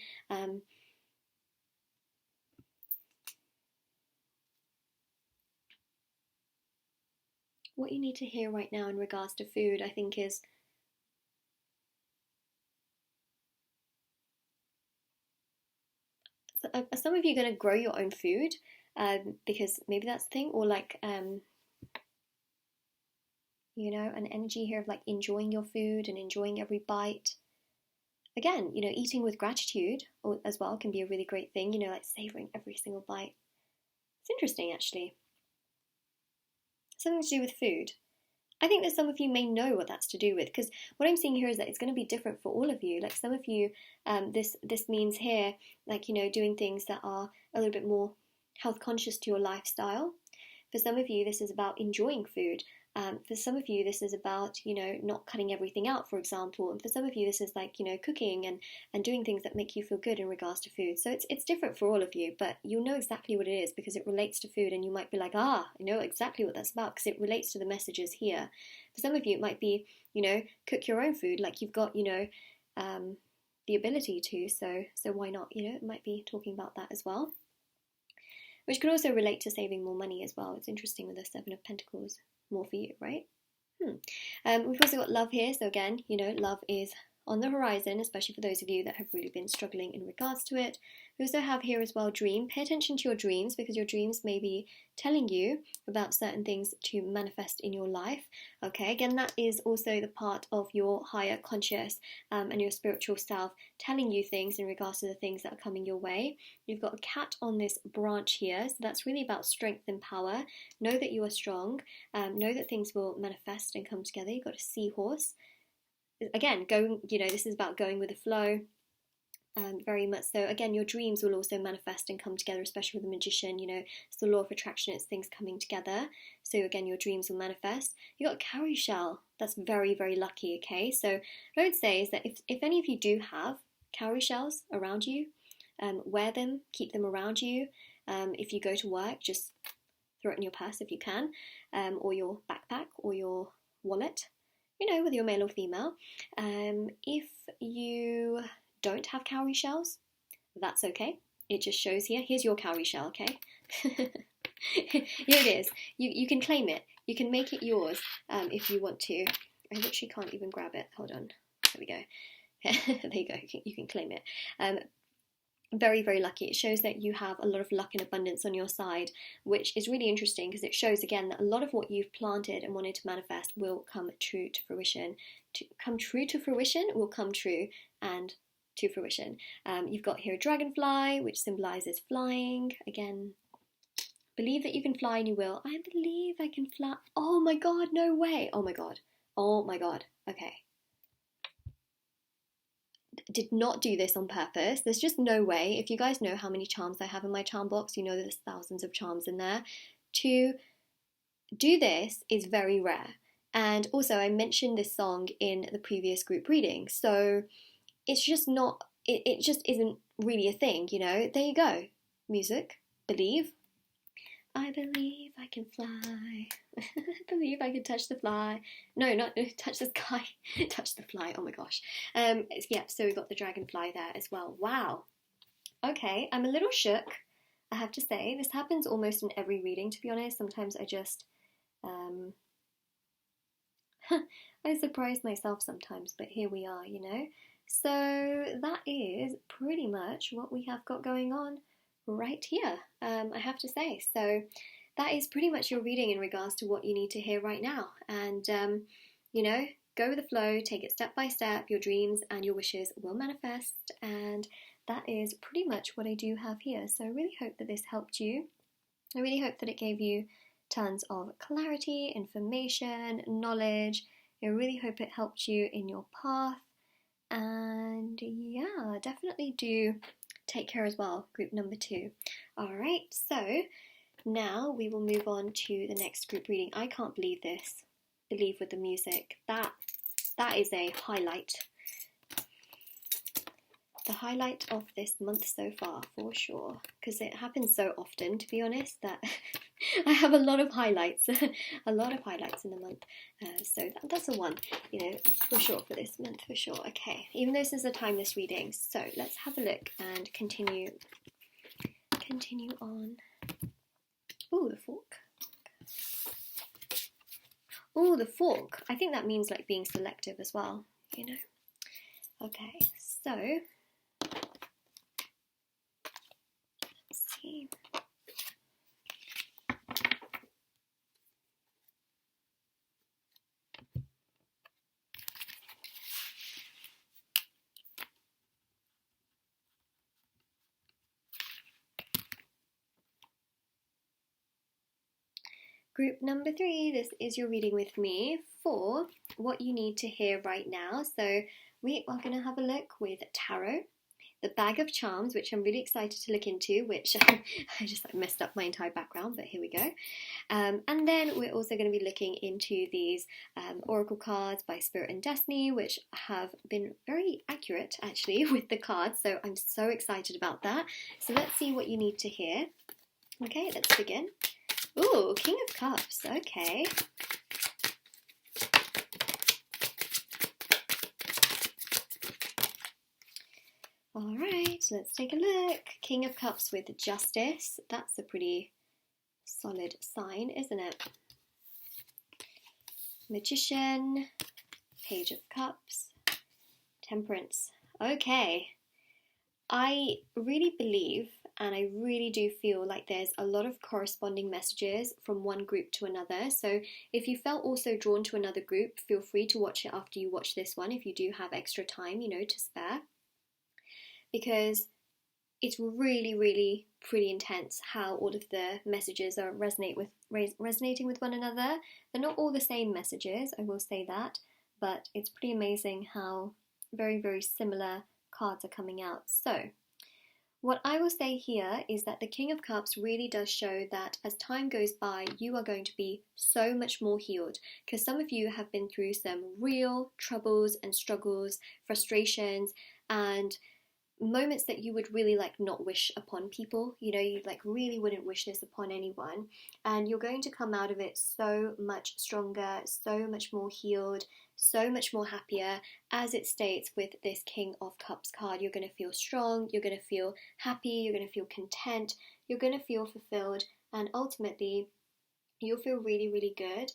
What you need to hear right now in regards to food, I think, is are some of you going to grow your own food? Because maybe that's the thing, or like, you know, an energy here of like enjoying your food and enjoying every bite. Again, you know, eating with gratitude as well can be a really great thing, you know, like savoring every single bite. It's interesting, actually. Something to do with food. I think that some of you may know what that's to do with, because what I'm seeing here is that it's going to be different for all of you. Like some of you, this means here, like, you know, doing things that are a little bit more health conscious to your lifestyle. For some of you, this is about enjoying food. For some of you, this is about, you know, not cutting everything out, for example. And for some of you, this is like, you know, cooking and doing things that make you feel good in regards to food. So it's different for all of you, but you'll know exactly what it is because it relates to food, and you might be like, I know exactly what that's about because it relates to the messages here. For some of you, it might be, you know, cook your own food, like you've got, you know, the ability to, so why not? You know, it might be talking about that as well. Which could also relate to saving more money as well. It's interesting with the Seven of Pentacles. More for you, right? We've also got love here. So again, you know, love is on the horizon, especially for those of you that have really been struggling in regards to it. We also have here as well dream. Pay attention to your dreams because your dreams may be telling you about certain things to manifest in your life. Okay, again, that is also the part of your higher conscious and your spiritual self telling you things in regards to the things that are coming your way. You've got a cat on this branch here, so that's really about strength and power. Know that you are strong. Know that things will manifest and come together. You've got a seahorse. Again, going, you know, this is about going with the flow. Very much so. Again, your dreams will also manifest and come together, especially with the magician. You know, it's the law of attraction, it's things coming together. So again, your dreams will manifest. You got a cowrie shell. That's very, very lucky, okay? So what I would say is that if any of you do have cowrie shells around you, wear them, keep them around you. If you go to work, just throw it in your purse if you can, or your backpack or your wallet, you know, whether you're male or female. If you don't have cowrie shells, that's okay. It just shows here. Here's your cowrie shell, okay? Here it is. You can claim it. You can make it yours if you want to. I literally can't even grab it. Hold on. There we go. There you go. You can claim it. Very, very lucky. It shows that you have a lot of luck and abundance on your side, which is really interesting because it shows again that a lot of what you've planted and wanted to manifest will come true to fruition. To come true to fruition will come true and to fruition. You've got here a dragonfly, which symbolizes flying. Again, believe that you can fly and you will. I believe I can fly. Oh my god, no way. Oh my god. Oh my god. Okay. Did not do this on purpose. There's just no way. If you guys know how many charms I have in my charm box, you know there's thousands of charms in there. To do this is very rare. And also I mentioned this song in the previous group reading. So it's just not, it just isn't really a thing, you know. There you go. Music. Believe. I believe I can fly. I believe I can touch the fly. No, not touch the sky. Touch the fly. Oh my gosh. Yeah, so we've got the dragonfly there as well. Wow. Okay, I'm a little shook, I have to say. This happens almost in every reading, to be honest. Sometimes I just... I surprise myself sometimes, but here we are, you know. So that is pretty much what we have got going on right here, I have to say. So that is pretty much your reading in regards to what you need to hear right now. And, you know, go with the flow, take it step by step. Your dreams and your wishes will manifest. And that is pretty much what I do have here. So I really hope that this helped you. I really hope that it gave you tons of clarity, information, knowledge. I really hope it helped you in your path. And yeah, definitely do take care as well, group number 2. Alright, so now we will move on to the next group reading. I can't believe this. Believe with the music. That is a highlight. The highlight of this month so far, for sure. Because it happens so often, to be honest, that I have a lot of highlights, a lot of highlights in the month. So that's a 1, you know, for sure for this month, for sure. Okay, even though this is a timeless reading, so let's have a look and continue on. Oh, the fork. Oh, the fork. I think that means like being selective as well, you know. Okay, so let's see. Group number 3, this is your reading with me for what you need to hear right now. So we are going to have a look with Tarot, the Bag of Charms, which I'm really excited to look into, which I just like messed up my entire background, but here we go. And then we're also going to be looking into these Oracle cards by Spirit and Destiny, which have been very accurate actually with the cards, so I'm so excited about that. So let's see what you need to hear. Okay, let's begin. Ooh, King of Cups, okay. Alright, let's take a look. King of Cups with Justice. That's a pretty solid sign, isn't it? Magician, Page of Cups, Temperance. Okay. I really believe and I really do feel like there's a lot of corresponding messages from one group to another. So if you felt also drawn to another group, feel free to watch it after you watch this one if you do have extra time, you know, to spare. Because it's really, really pretty intense how all of the messages are resonating with one another. They're not all the same messages, I will say that, but it's pretty amazing how very, very similar cards are coming out. So what I will say here is that the King of Cups really does show that as time goes by, you are going to be so much more healed, because some of you have been through some real troubles and struggles, frustrations, and moments that you would really like not wish upon people, you know, you like really wouldn't wish this upon anyone, and you're going to come out of it so much stronger, so much more healed, so much more happier. As it states with this King of Cups card, you're going to feel strong, you're going to feel happy, you're going to feel content, you're going to feel fulfilled, and ultimately you'll feel really, really good.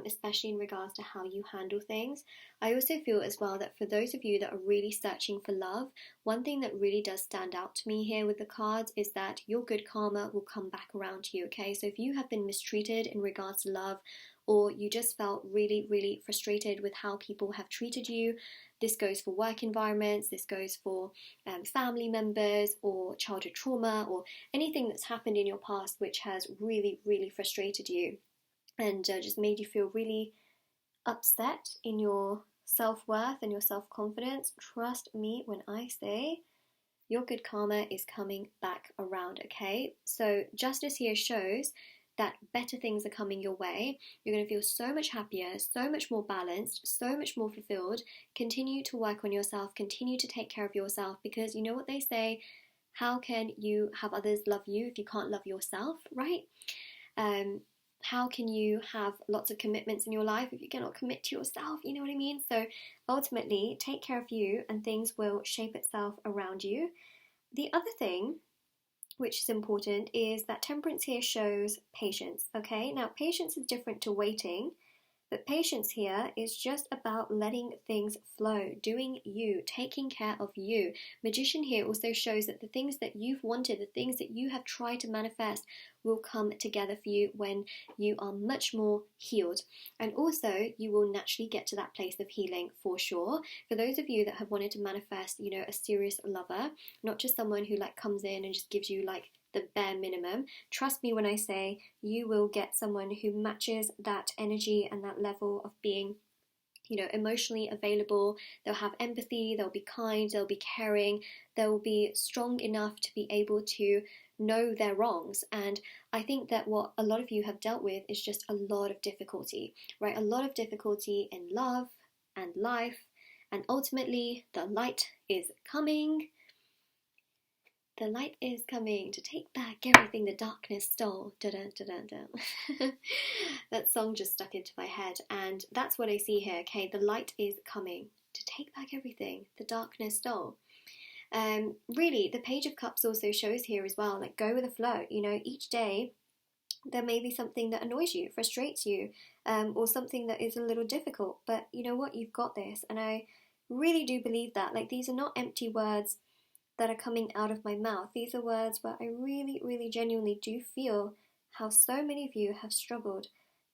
Especially in regards to how you handle things. I also feel as well that for those of you that are really searching for love, one thing that really does stand out to me here with the cards is that your good karma will come back around to you, okay? So if you have been mistreated in regards to love, or you just felt really, really frustrated with how people have treated you, this goes for work environments, this goes for family members or childhood trauma or anything that's happened in your past which has really, really frustrated you and just made you feel really upset in your self-worth and your self-confidence, trust me when I say your good karma is coming back around, okay? So justice here shows that better things are coming your way. You're going to feel so much happier, so much more balanced, so much more fulfilled. Continue to work on yourself, continue to take care of yourself, because you know what they say, how can you have others love you if you can't love yourself, right? How can you have lots of commitments in your life if you cannot commit to yourself? You know what I mean? So ultimately, take care of you and things will shape itself around you. The other thing, which is important, is that temperance here shows patience, okay? Now, patience is different to waiting, but patience here is just about letting things flow, doing you, taking care of you. Magician here also shows that the things that you've wanted, the things that you have tried to manifest will come together for you when you are much more healed. And also, you will naturally get to that place of healing for sure. For those of you that have wanted to manifest, you know, a serious lover, not just someone who like comes in and just gives you like the bare minimum, trust me when I say you will get someone who matches that energy and that level of being, you know, emotionally available. They'll have empathy, they'll be kind, they'll be caring, they'll be strong enough to be able to know their wrongs. And I think that what a lot of you have dealt with is just a lot of difficulty, right? A lot of difficulty in love and life, and ultimately the light is coming. The light is coming to take back everything the darkness stole. Da-da-da-da-da. That song just stuck into my head, and that's what I see here. Okay, the light is coming to take back everything the darkness stole. Really, the Page of Cups also shows here as well, like, go with the flow. You know, each day there may be something that annoys you, frustrates you, or something that is a little difficult, but you know what, you've got this. And I really do believe that. Like, these are not empty words that are coming out of my mouth. These are words where I really, really genuinely do feel how so many of you have struggled,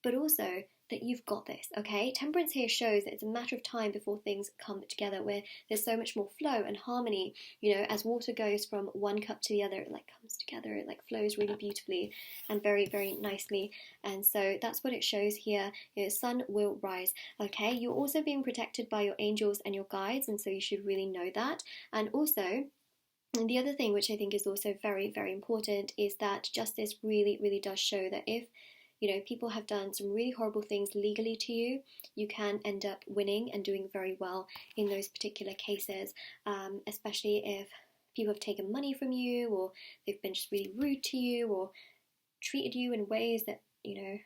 but also that you've got this, okay? Temperance here shows that it's a matter of time before things come together, where there's so much more flow and harmony. You know, as water goes from one cup to the other, it like comes together, it like flows really beautifully and very, very nicely. And so that's what it shows here. You know, sun will rise, okay? You're also being protected by your angels and your guides, and so you should really know that. And also, and the other thing, which I think is also very, very important, is that justice really, really does show that if, you know, people have done some really horrible things legally to you, you can end up winning and doing very well in those particular cases, especially if people have taken money from you, or they've been just really rude to you, or treated you in ways that, you know,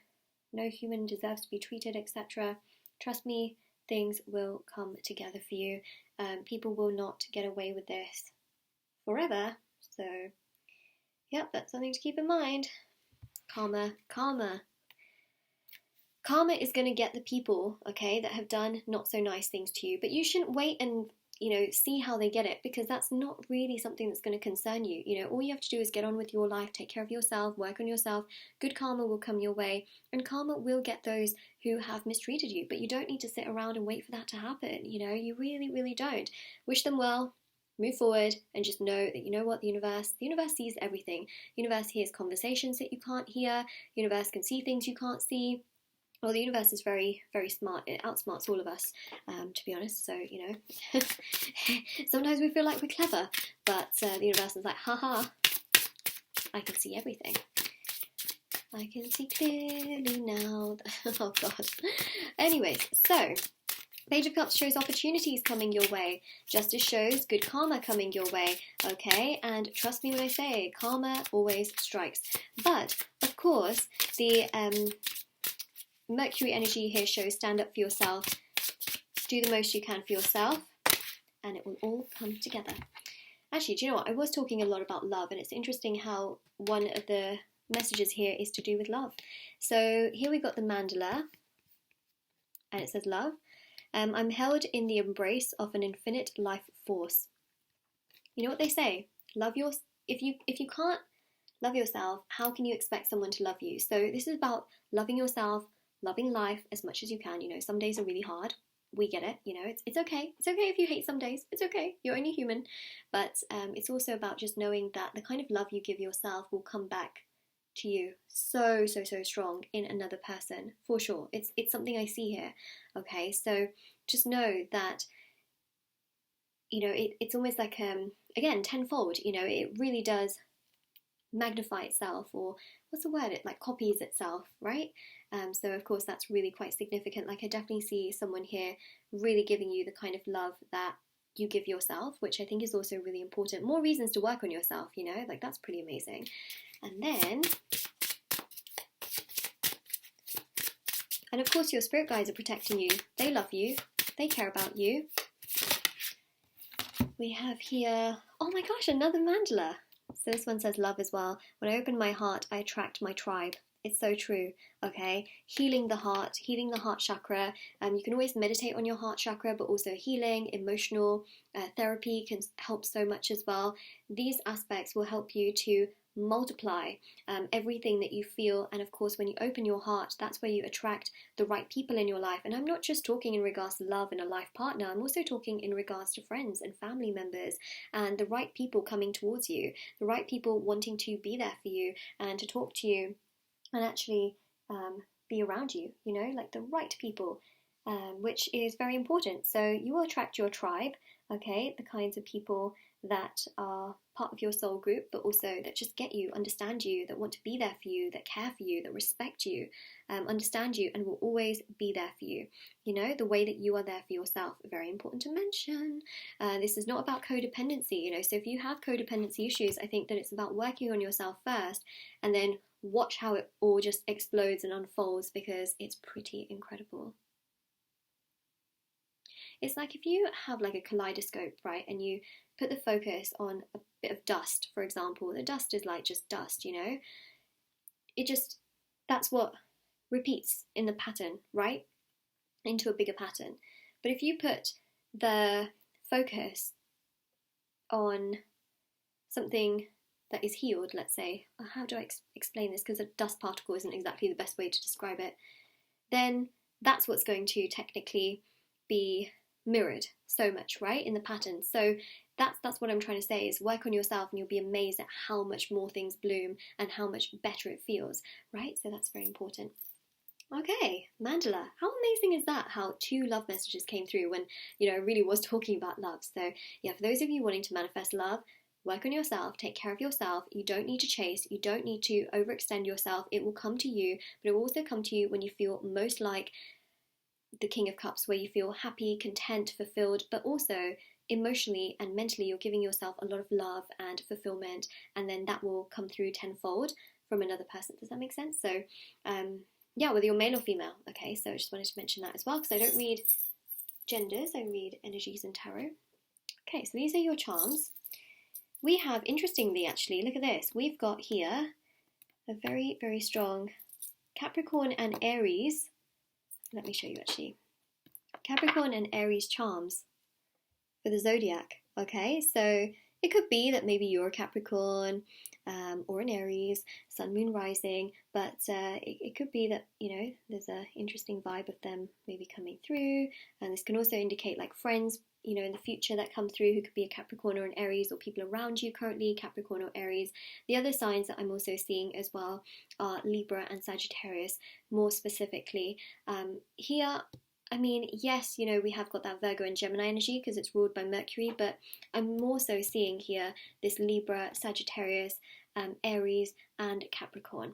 no human deserves to be treated, etc. Trust me, things will come together for you. People will not get away with this forever. So, yep, that's something to keep in mind. Karma. Karma is going to get the people, okay, that have done not so nice things to you. But you shouldn't wait and, you know, see how they get it, because that's not really something that's going to concern you. You know, all you have to do is get on with your life, take care of yourself, work on yourself. Good karma will come your way, and karma will get those who have mistreated you. But you don't need to sit around and wait for that to happen. You know, you really, really don't. Wish them well. Move forward and just know that, you know what, the universe sees everything. The universe hears conversations that you can't hear. The universe can see things you can't see. Well, the universe is very, very smart. It outsmarts all of us, to be honest. So, you know, sometimes we feel like we're clever, but the universe is like, haha, I can see everything. I can see clearly now. Oh, God. Anyways, so Page of Cups shows opportunities coming your way. Justice shows good karma coming your way, okay? And trust me when I say, karma always strikes. But, of course, the Mercury energy here shows stand up for yourself, do the most you can for yourself, and it will all come together. Actually, do you know what? I was talking a lot about love, and it's interesting how one of the messages here is to do with love. So here we got the mandala, and it says love. I'm held in the embrace of an infinite life force. You know what they say? If you can't love yourself, how can you expect someone to love you? So this is about loving yourself, loving life as much as you can. You know, some days are really hard. We get it. You know, it's okay. It's okay if you hate some days. It's okay. You're only human. But it's also about just knowing that the kind of love you give yourself will come back to you so strong in another person, for sure. It's something I see here. Okay, so just know that, you know, it's almost like again, tenfold. You know, it really does magnify itself, or what's the word, it like copies itself, right? So of course that's really quite significant. Like, I definitely see someone here really giving you the kind of love that you give yourself, which I think is also really important. More reasons to work on yourself, you know, like that's pretty amazing. And then, and of course your spirit guides are protecting you. They love you. They care about you. We have here, oh my gosh, another mandala. So this one says love as well. When I open my heart, I attract my tribe. It's so true, okay? Healing the heart chakra. You can always meditate on your heart chakra, but also healing, emotional therapy can help so much as well. These aspects will help you to multiply everything that you feel. And of course, when you open your heart, that's where you attract the right people in your life. And I'm not just talking in regards to love and a life partner. I'm also talking in regards to friends and family members, and the right people coming towards you, the right people wanting to be there for you and to talk to you and actually be around you, you know, like the right people, which is very important. So you will attract your tribe, okay, the kinds of people that are part of your soul group, but also that just get you, understand you, that want to be there for you, that care for you, that respect you, understand you, and will always be there for you. You know, the way that you are there for yourself, very important to mention. This is not about codependency, you know, so if you have codependency issues, I think that it's about working on yourself first, and then watch how it all just explodes and unfolds, because it's pretty incredible. It's like if you have like a kaleidoscope, right, and you put the focus on a bit of dust, for example. The dust is like just dust, you know. That's what repeats in the pattern, right, into a bigger pattern. But if you put the focus on something that is healed, let's say, how do I explain this, because a dust particle isn't exactly the best way to describe it, then that's what's going to technically be mirrored so much, right, in the pattern. So that's what I'm trying to say, is work on yourself and you'll be amazed at how much more things bloom and how much better it feels, right? So that's very important. Okay, Mandala, how amazing is that, how 2 love messages came through when, you know, I really was talking about love. So yeah, for those of you wanting to manifest love, work on yourself, take care of yourself. You don't need to chase, you don't need to overextend yourself. It will come to you, but it will also come to you when you feel most like the King of Cups, where you feel happy, content, fulfilled, but also emotionally and mentally you're giving yourself a lot of love and fulfillment, and then that will come through tenfold from another person. Does that make sense? So yeah, whether you're male or female. Okay, so I just wanted to mention that as well, because I don't read genders, I read energies and tarot. Okay, so these are your charms. We have, interestingly actually, look at this, we've got here a very, very strong Capricorn and Aries. Let me show you actually. Capricorn and Aries charms for the zodiac. Okay, so it could be that maybe you're a Capricorn or an Aries, Sun, Moon, Rising, but it could be that, you know, there's an interesting vibe of them maybe coming through, and this can also indicate like friends, you know, in the future that come through who could be a Capricorn or an Aries, or people around you currently, Capricorn or Aries. The other signs that I'm also seeing as well are Libra and Sagittarius, more specifically. Here, I mean, yes, you know, we have got that Virgo and Gemini energy because it's ruled by Mercury, but I'm more so seeing here this Libra, Sagittarius, Aries and Capricorn,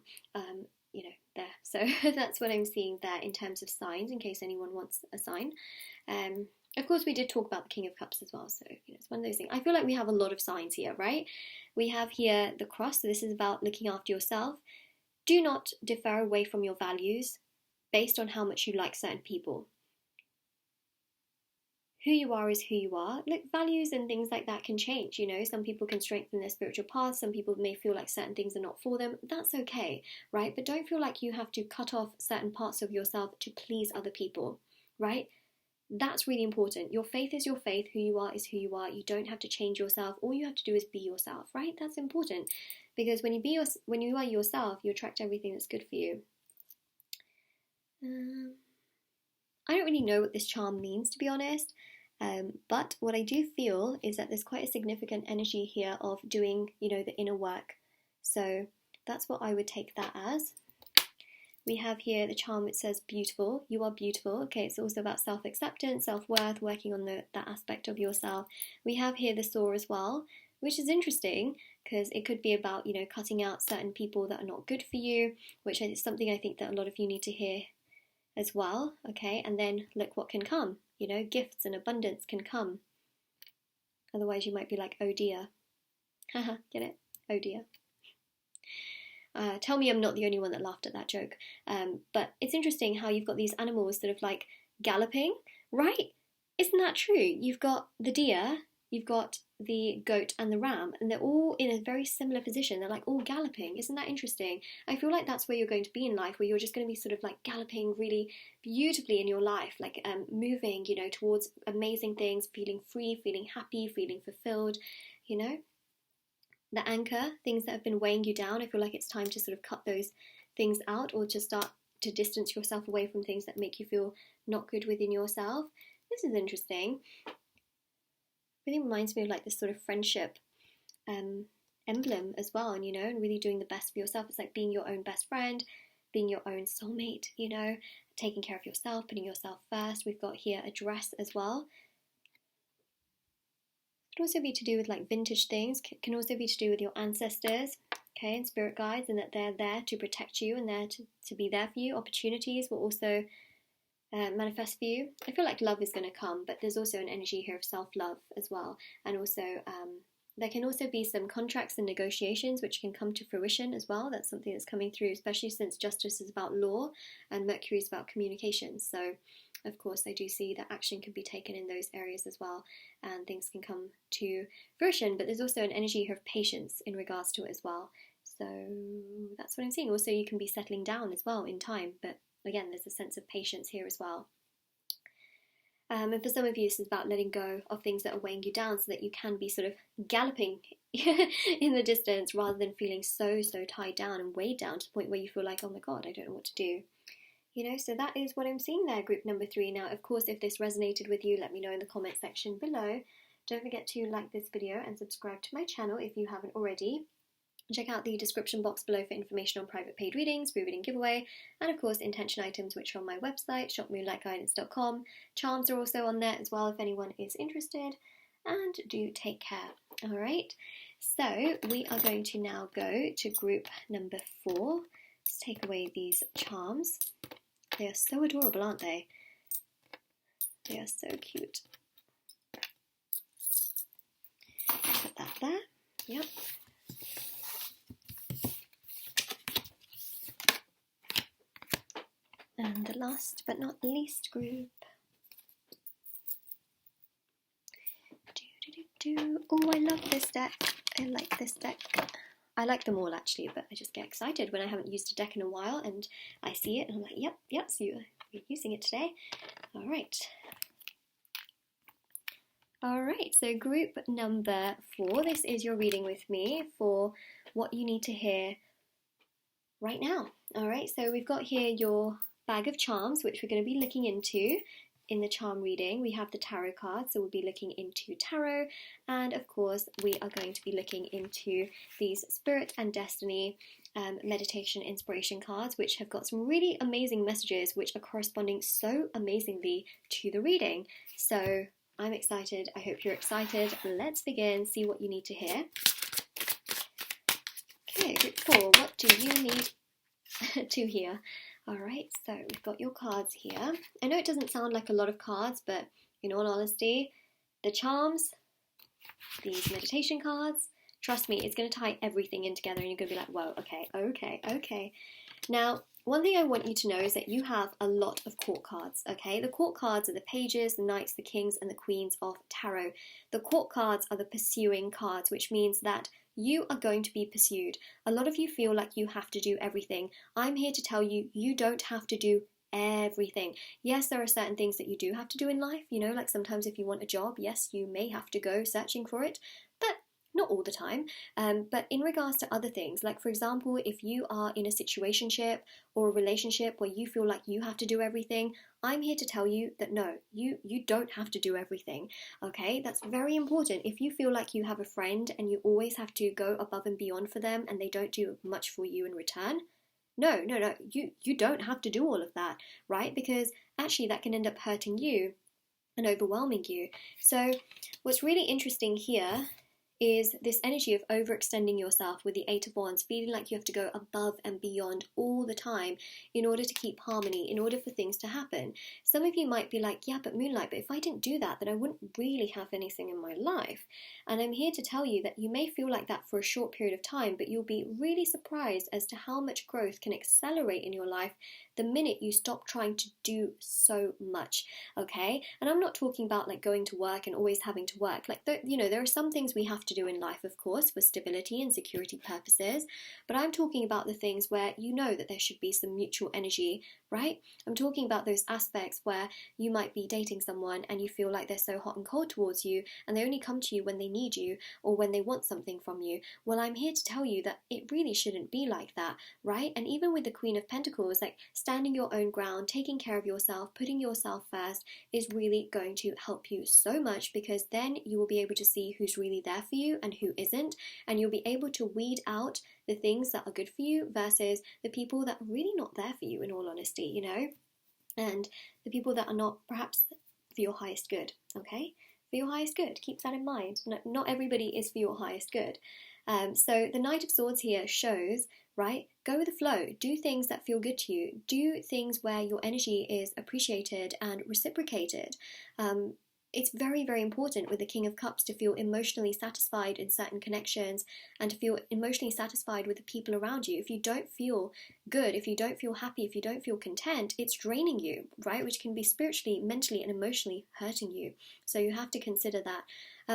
you know, there. So that's what I'm seeing there in terms of signs, in case anyone wants a sign. Of course, we did talk about the King of Cups as well, so you know, it's one of those things. I feel like we have a lot of signs here, right? We have here the cross, so this is about looking after yourself. Do not defer away from your values based on how much you like certain people. Who you are is who you are. Look, values and things like that can change, you know. Some people can strengthen their spiritual path, some people may feel like certain things are not for them. That's okay, right? But don't feel like you have to cut off certain parts of yourself to please other people, right? That's really important. Your faith is your faith, who you are is who you are. You don't have to change yourself. All you have to do is be yourself, right? That's important, because when you are yourself, you attract everything that's good for you. I don't really know what this charm means, to be honest. But what I do feel is that there's quite a significant energy here of doing, you know, the inner work. So that's what I would take that as. We have here the charm which says beautiful. You are beautiful. Okay, it's also about self-acceptance, self-worth, working on that aspect of yourself. We have here the Saw as well, which is interesting because it could be about, you know, cutting out certain people that are not good for you, which is something I think that a lot of you need to hear as well. Okay, and then look what can come. You know, gifts and abundance can come. Otherwise you might be like, oh dear. Haha, get it? Oh dear. Tell me I'm not the only one that laughed at that joke. But it's interesting how you've got these animals sort of like galloping, right? Isn't that true? You've got the deer, you've got the goat and the ram, and they're all in a very similar position. They're like all galloping. Isn't that interesting? I feel like that's where you're going to be in life, where you're just going to be sort of like galloping really beautifully in your life, like moving, you know, towards amazing things, feeling free, feeling happy, feeling fulfilled, you know. The anchor, things that have been weighing you down, I feel like it's time to sort of cut those things out, or to start to distance yourself away from things that make you feel not good within yourself. This is interesting. Really reminds me of like this sort of friendship emblem as well, and you know, and really doing the best for yourself. It's like being your own best friend, being your own soulmate, you know, taking care of yourself, putting yourself first. We've got here a dress as well. Could also be to do with like vintage things, can also be to do with your ancestors, okay, and spirit guides, and that they're there to protect you and there to be there for you. Opportunities will also manifest for you. I feel like love is going to come, but there's also an energy here of self-love as well. And also there can also be some contracts and negotiations which can come to fruition as well. That's something that's coming through, especially since Justice is about law and Mercury is about communications. So of course I do see that action can be taken in those areas as well, and things can come to fruition. But there's also an energy here of patience in regards to it as well. So that's what I'm seeing. Also you can be settling down as well in time, but again, there's a sense of patience here as well. And for some of you, this is about letting go of things that are weighing you down so that you can be sort of galloping in the distance rather than feeling so tied down and weighed down to the point where you feel like, oh my God, I don't know what to do. You know, so that is what I'm seeing there, group number 3. Now, of course, if this resonated with you, let me know in the comment section below. Don't forget to like this video and subscribe to my channel if you haven't already. Check out the description box below for information on private paid readings, free reading giveaway, and of course intention items which are on my website, shopmoonlightguidance.com. Charms are also on there as well if anyone is interested, and do take care. Alright, so we are going to now go to group number 4. Let's take away these charms. They are so adorable, aren't they? They are so cute. Put that there. Yep. And the last but not least group. Oh, I love this deck. I like this deck. I like them all actually, but I just get excited when I haven't used a deck in a while and I see it and I'm like, yep, so you're using it today. Alright, so group number 4. This is your reading with me for what you need to hear right now. Alright, so we've got here your bag of charms, which we're going to be looking into in the charm reading. We have the tarot cards, so we'll be looking into tarot, and of course we are going to be looking into these spirit and destiny meditation inspiration cards, which have got some really amazing messages which are corresponding so amazingly to the reading. So I'm excited. I hope you're excited. Let's begin. See what you need to hear. Okay, group 4, what do you need to hear? Alright, so we've got your cards here. I know it doesn't sound like a lot of cards, but in all honesty, the charms, these meditation cards, trust me, it's going to tie everything in together and you're going to be like, whoa, okay. Now, one thing I want you to know is that you have a lot of court cards, okay? The court cards are the pages, the knights, the kings, and the queens of tarot. The court cards are the pursuing cards, which means that you are going to be pursued. A lot of you feel like you have to do everything. I'm here to tell you, you don't have to do everything. Yes, there are certain things that you do have to do in life, you know, like sometimes if you want a job, yes, you may have to go searching for it, but not all the time. But in regards to other things, like for example, if you are in a situationship or a relationship where you feel like you have to do everything, I'm here to tell you that no, you don't have to do everything, okay? That's very important. If you feel like you have a friend and you always have to go above and beyond for them and they don't do much for you in return, no, you don't have to do all of that, right? Because actually that can end up hurting you and overwhelming you. So what's really interesting here is this energy of overextending yourself with the 8 of Wands, feeling like you have to go above and beyond all the time in order to keep harmony, in order for things to happen. Some of you might be like, yeah, but Moonlight, but if I didn't do that, then I wouldn't really have anything in my life. And I'm here to tell you that you may feel like that for a short period of time, but you'll be really surprised as to how much growth can accelerate in your life the minute you stop trying to do so much, okay? And I'm not talking about like going to work and always having to work. Like, you know, there are some things we have to do in life, of course, for stability and security purposes, but I'm talking about the things where you know that there should be some mutual energy, right? I'm talking about those aspects where you might be dating someone and you feel like they're so hot and cold towards you and they only come to you when they need you or when they want something from you. Well, I'm here to tell you that it really shouldn't be like that, right? And even with the Queen of Pentacles, like standing your own ground, taking care of yourself, putting yourself first is really going to help you so much, because then you will be able to see who's really there for you and who isn't, and you'll be able to weed out the things that are good for you versus the people that are really not there for you, in all honesty, you know, and the people that are not perhaps for your highest good, okay, for for your highest good. Keep that in mind. Not everybody is for your highest good. So the Knight of Swords here shows, right, go with the flow. Do things that feel good to you. Do things where your energy is appreciated and reciprocated. It's very, very important with the King of Cups to feel emotionally satisfied in certain connections and to feel emotionally satisfied with the people around you. If you don't feel good, if you don't feel happy, if you don't feel content, it's draining you, right? Which can be spiritually, mentally, and emotionally hurting you. So you have to consider that.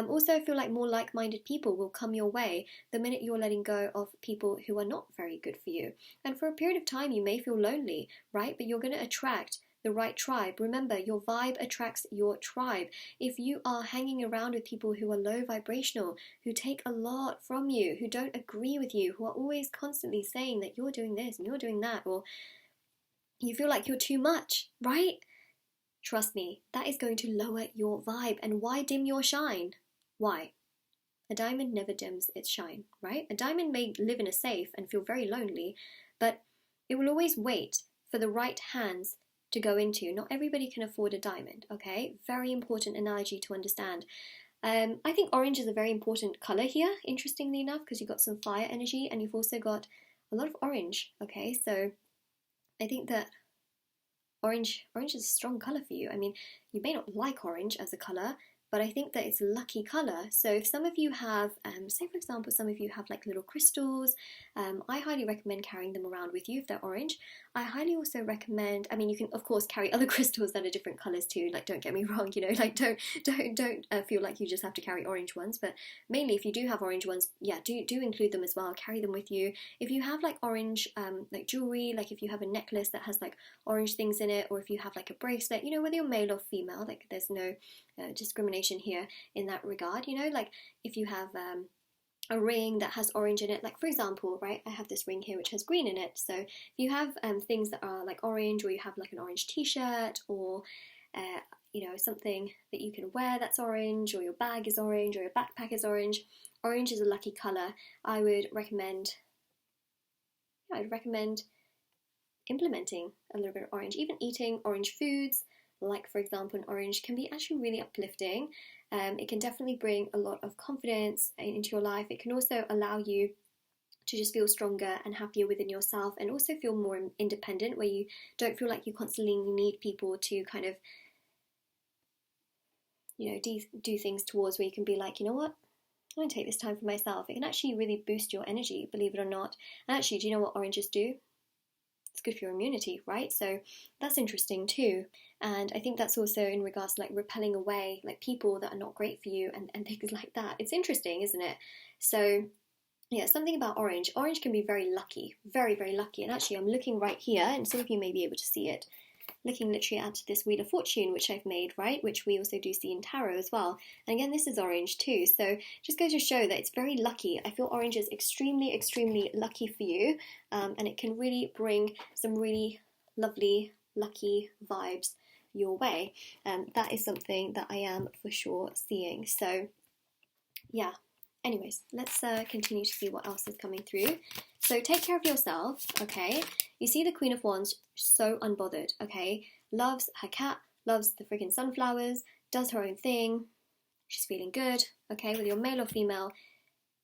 Also, I feel like more like-minded people will come your way the minute you're letting go of people who are not very good for you. And for a period of time, you may feel lonely, right? But you're going to attract the right tribe. Remember, your vibe attracts your tribe. If you are hanging around with people who are low vibrational, who take a lot from you, who don't agree with you, who are always constantly saying that you're doing this and you're doing that, or you feel like you're too much, right? Trust me, that is going to lower your vibe. And why dim your shine? Why? A diamond never dims its shine, right? A diamond may live in a safe and feel very lonely, but it will always wait for the right hands to go into. Not everybody can afford a diamond, okay? Very important analogy to understand. I think orange is a very important colour here, interestingly enough, because you've got some fire energy and you've also got a lot of orange, okay? So I think that orange is a strong colour for you. I mean, you may not like orange as a colour, but I think that it's a lucky colour. So if some of you have, say for example, some of you have like little crystals, I highly recommend carrying them around with you if they're orange. I highly also recommend, I mean, you can of course carry other crystals that are different colours too, like don't get me wrong, you know, like don't feel like you just have to carry orange ones, but mainly if you do have orange ones, yeah, do include them as well, carry them with you. If you have like orange, like jewellery, like if you have a necklace that has like orange things in it, or if you have like a bracelet, you know, whether you're male or female, like there's no discrimination here in that regard, you know, like if you have a ring that has orange in it, like for example, right, I have this ring here which has green in it, so if you have things that are like orange, or you have like an orange t-shirt, or you know, something that you can wear that's orange, or your bag is orange, or your backpack is orange, orange is a lucky colour. I would recommend implementing a little bit of orange, even eating orange foods, like for example an orange can be actually really uplifting. It can definitely bring a lot of confidence into your life. It can also allow you to just feel stronger and happier within yourself, and also feel more independent, where you don't feel like you constantly need people to kind of, you know, do things towards, where you can be like, you know what, I'm going to take this time for myself. It can actually really boost your energy, believe it or not. And actually, do you know what oranges do? It's good for your immunity, right? So that's interesting too. And I think that's also in regards to like repelling away like people that are not great for you, and things like that. It's interesting, isn't it? So yeah, something about orange. Orange can be very lucky, very, very lucky. And actually I'm looking right here, and some of you may be able to see it, looking literally at this Wheel of Fortune which I've made, right, which we also do see in tarot as well. And again, this is orange too, so just goes to show that it's very lucky. I feel orange is extremely, extremely lucky for you, and it can really bring some really lovely, lucky vibes your way. That is something that I am for sure seeing. So yeah, anyways, let's continue to see what else is coming through. So take care of yourself, okay? You see the Queen of Wands, so unbothered, okay? Loves her cat, loves the freaking sunflowers, does her own thing. She's feeling good, okay? Whether you're male or female,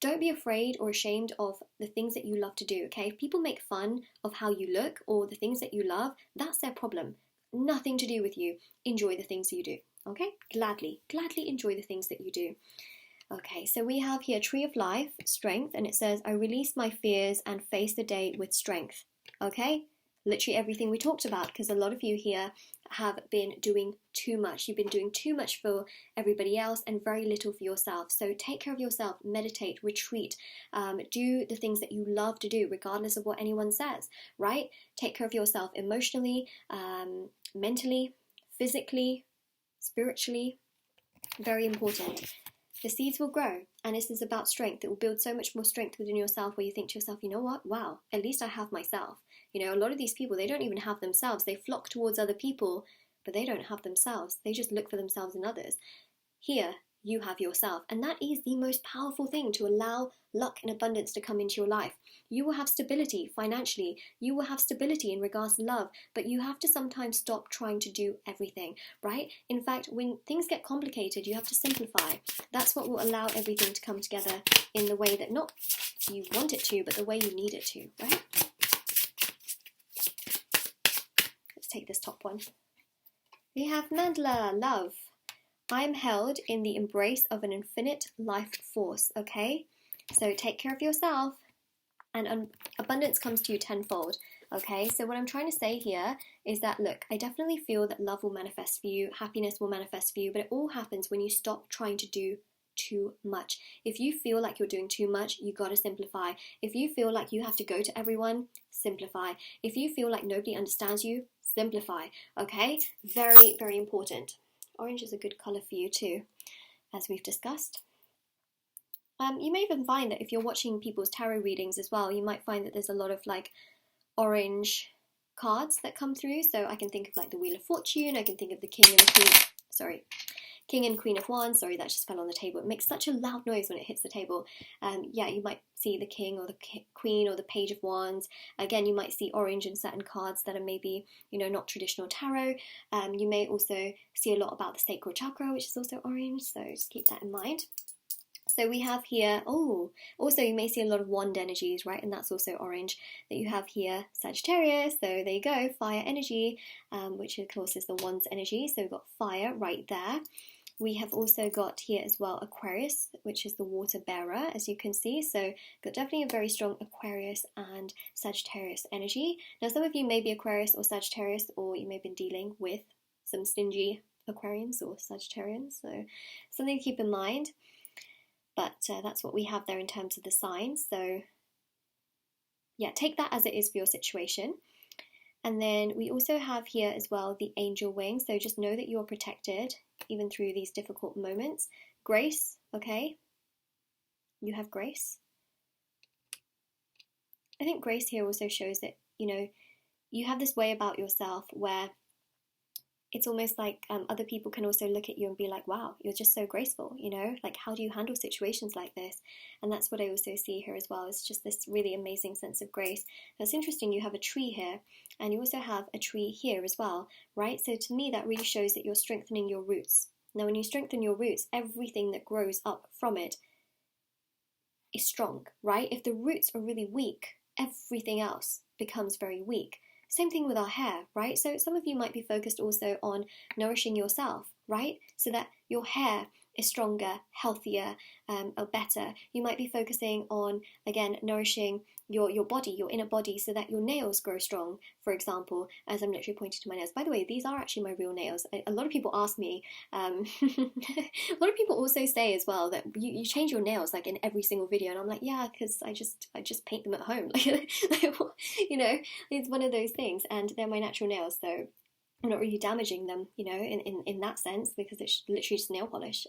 don't be afraid or ashamed of the things that you love to do, okay? If people make fun of how you look or the things that you love, that's their problem. Nothing to do with you. Enjoy the things you do, okay? Gladly enjoy the things that you do. Okay, so we have here Tree of Life, Strength, and it says, I release my fears and face the day with strength. Okay, literally everything we talked about, because a lot of you here have been doing too much. You've been doing too much for everybody else and very little for yourself. So take care of yourself, meditate, retreat, do the things that you love to do, regardless of what anyone says, right? Take care of yourself emotionally, mentally, physically, spiritually. Very important. The seeds will grow, and this is about strength. It will build so much more strength within yourself, where you think to yourself, you know what, wow, at least I have myself. You know, a lot of these people, they don't even have themselves. They flock towards other people, but they don't have themselves. They just look for themselves in others. Here, you have yourself. And that is the most powerful thing, to allow luck and abundance to come into your life. You will have stability financially, you will have stability in regards to love, but you have to sometimes stop trying to do everything, right? In fact, when things get complicated, you have to simplify. That's what will allow everything to come together in the way that not you want it to, but the way you need it to, right? Let's take this top one. We have Mandala, love. I am held in the embrace of an infinite life force, okay? So take care of yourself, and abundance comes to you tenfold, okay? So what I'm trying to say here is that, look, I definitely feel that love will manifest for you, happiness will manifest for you, but it all happens when you stop trying to do too much. If you feel like you're doing too much, you got to simplify. If you feel like you have to go to everyone, simplify. If you feel like nobody understands you, simplify, okay? Very, very important. Orange is a good colour for you too, as we've discussed. You may even find that if you're watching people's tarot readings as well, you might find that there's a lot of like orange cards that come through. So I can think of like the Wheel of Fortune, I can think of the King and Queen, King and Queen of Wands. Sorry, that just fell on the table. It makes such a loud noise when it hits the table. Yeah, you might see the King or the Queen or the Page of Wands. Again, you might see orange in certain cards that are maybe, you know, not traditional tarot. You may also see a lot about the sacral chakra, which is also orange. So just keep that in mind. So we have here, also you may see a lot of wand energies, right? And that's also orange that you have here, Sagittarius. So there you go, fire energy, which of course is the wands energy. So we've got fire right there. We have also got here as well Aquarius, which is the water bearer, as you can see. So got definitely a very strong Aquarius and Sagittarius energy. Now some of you may be Aquarius or Sagittarius, or you may have been dealing with some stingy Aquarians or Sagittarians. So something to keep in mind. But that's what we have there in terms of the signs. So yeah, take that as it is for your situation. And then we also have here as well the angel wing. So just know that you're protected even through these difficult moments. Grace, okay? You have grace. I think grace here also shows that, you know, you have this way about yourself where it's almost like other people can also look at you and be like, wow, you're just so graceful, you know, like how do you handle situations like this? And that's what I also see here as well. It's just this really amazing sense of grace. That's interesting. You have a tree here and you also have a tree here as well, right? So to me, that really shows that you're strengthening your roots. Now, when you strengthen your roots, everything that grows up from it is strong, right? If the roots are really weak, everything else becomes very weak. Same thing with our hair, right? So some of you might be focused also on nourishing yourself, right? So that your hair is stronger, healthier, or better. You might be focusing on, again, nourishing your body, your inner body, so that your nails grow strong, for example, as I'm literally pointing to my nails. By the way, these are actually my real nails. A lot of people ask me, a lot of people also say as well that you change your nails like in every single video, and I'm like, yeah, because I just paint them at home. You know, it's one of those things, and they're my natural nails, so I'm not really damaging them, you know, in that sense, because it's literally just nail polish.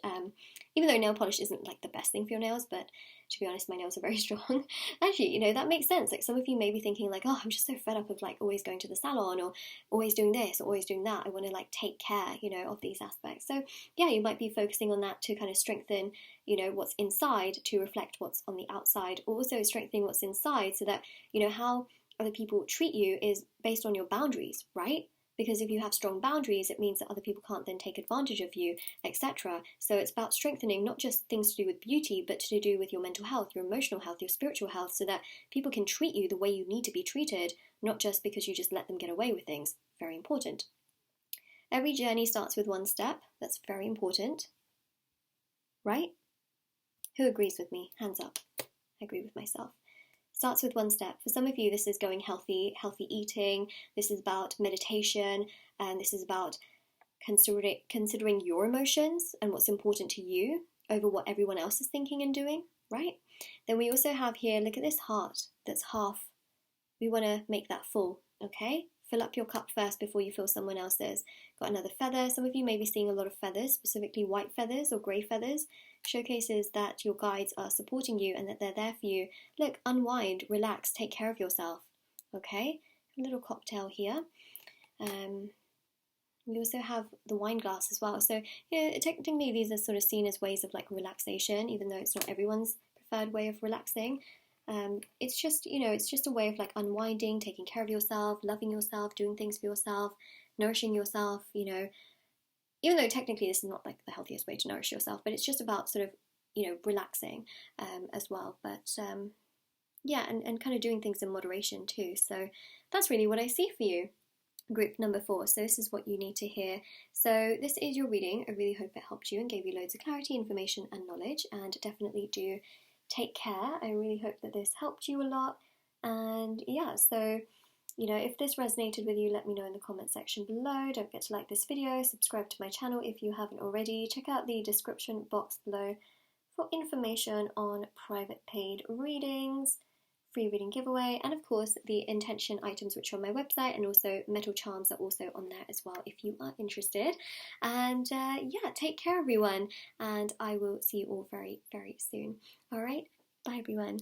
Even though nail polish isn't like the best thing for your nails, but to be honest, my nails are very strong. Actually, you know, that makes sense. Like some of you may be thinking like, oh, I'm just so fed up of like always going to the salon or always doing this or always doing that. I want to like take care, you know, of these aspects. So yeah, you might be focusing on that to kind of strengthen, you know, what's inside to reflect what's on the outside. Also strengthening what's inside so that, you know, how other people treat you is based on your boundaries, right? Because if you have strong boundaries, it means that other people can't then take advantage of you, etc. So it's about strengthening not just things to do with beauty, but to do with your mental health, your emotional health, your spiritual health, so that people can treat you the way you need to be treated, not just because you just let them get away with things. Very important. Every journey starts with one step. That's very important. Right? Who agrees with me? Hands up. I agree with myself. Starts with one step. For some of you, this is going healthy eating. This is about meditation, and this is about considering your emotions and what's important to you over what everyone else is thinking and doing, right? Then we also have here, look at this heart that's half. We want to make that full, okay? Fill up your cup first before you fill someone else's. Got another feather. Some of you may be seeing a lot of feathers, specifically white feathers or grey feathers. Showcases that your guides are supporting you and that they're there for you. Look, unwind, relax, take care of yourself, okay? A little cocktail here. We also have the wine glass as well. So yeah, technically these are sort of seen as ways of like relaxation, even though it's not everyone's preferred way of relaxing. It's just, it's just a way of like unwinding, taking care of yourself, loving yourself, doing things for yourself, nourishing yourself, even though technically this is not like the healthiest way to nourish yourself, but it's just about sort of, relaxing as well. But yeah, and kind of doing things in moderation too. So that's really what I see for you. Group number 4. So this is what you need to hear. So this is your reading. I really hope it helped you and gave you loads of clarity, information and knowledge, and definitely do take care. I really hope that this helped you a lot. And yeah, so if this resonated with you, let me know in the comment section below. Don't forget to like this video, subscribe to my channel if you haven't already. Check out the description box below for information on private paid readings, free reading giveaway, and of course the intention items which are on my website, and also metal charms are also on there as well if you are interested. And yeah, take care everyone, and I will see you all very, very soon. Alright, bye everyone.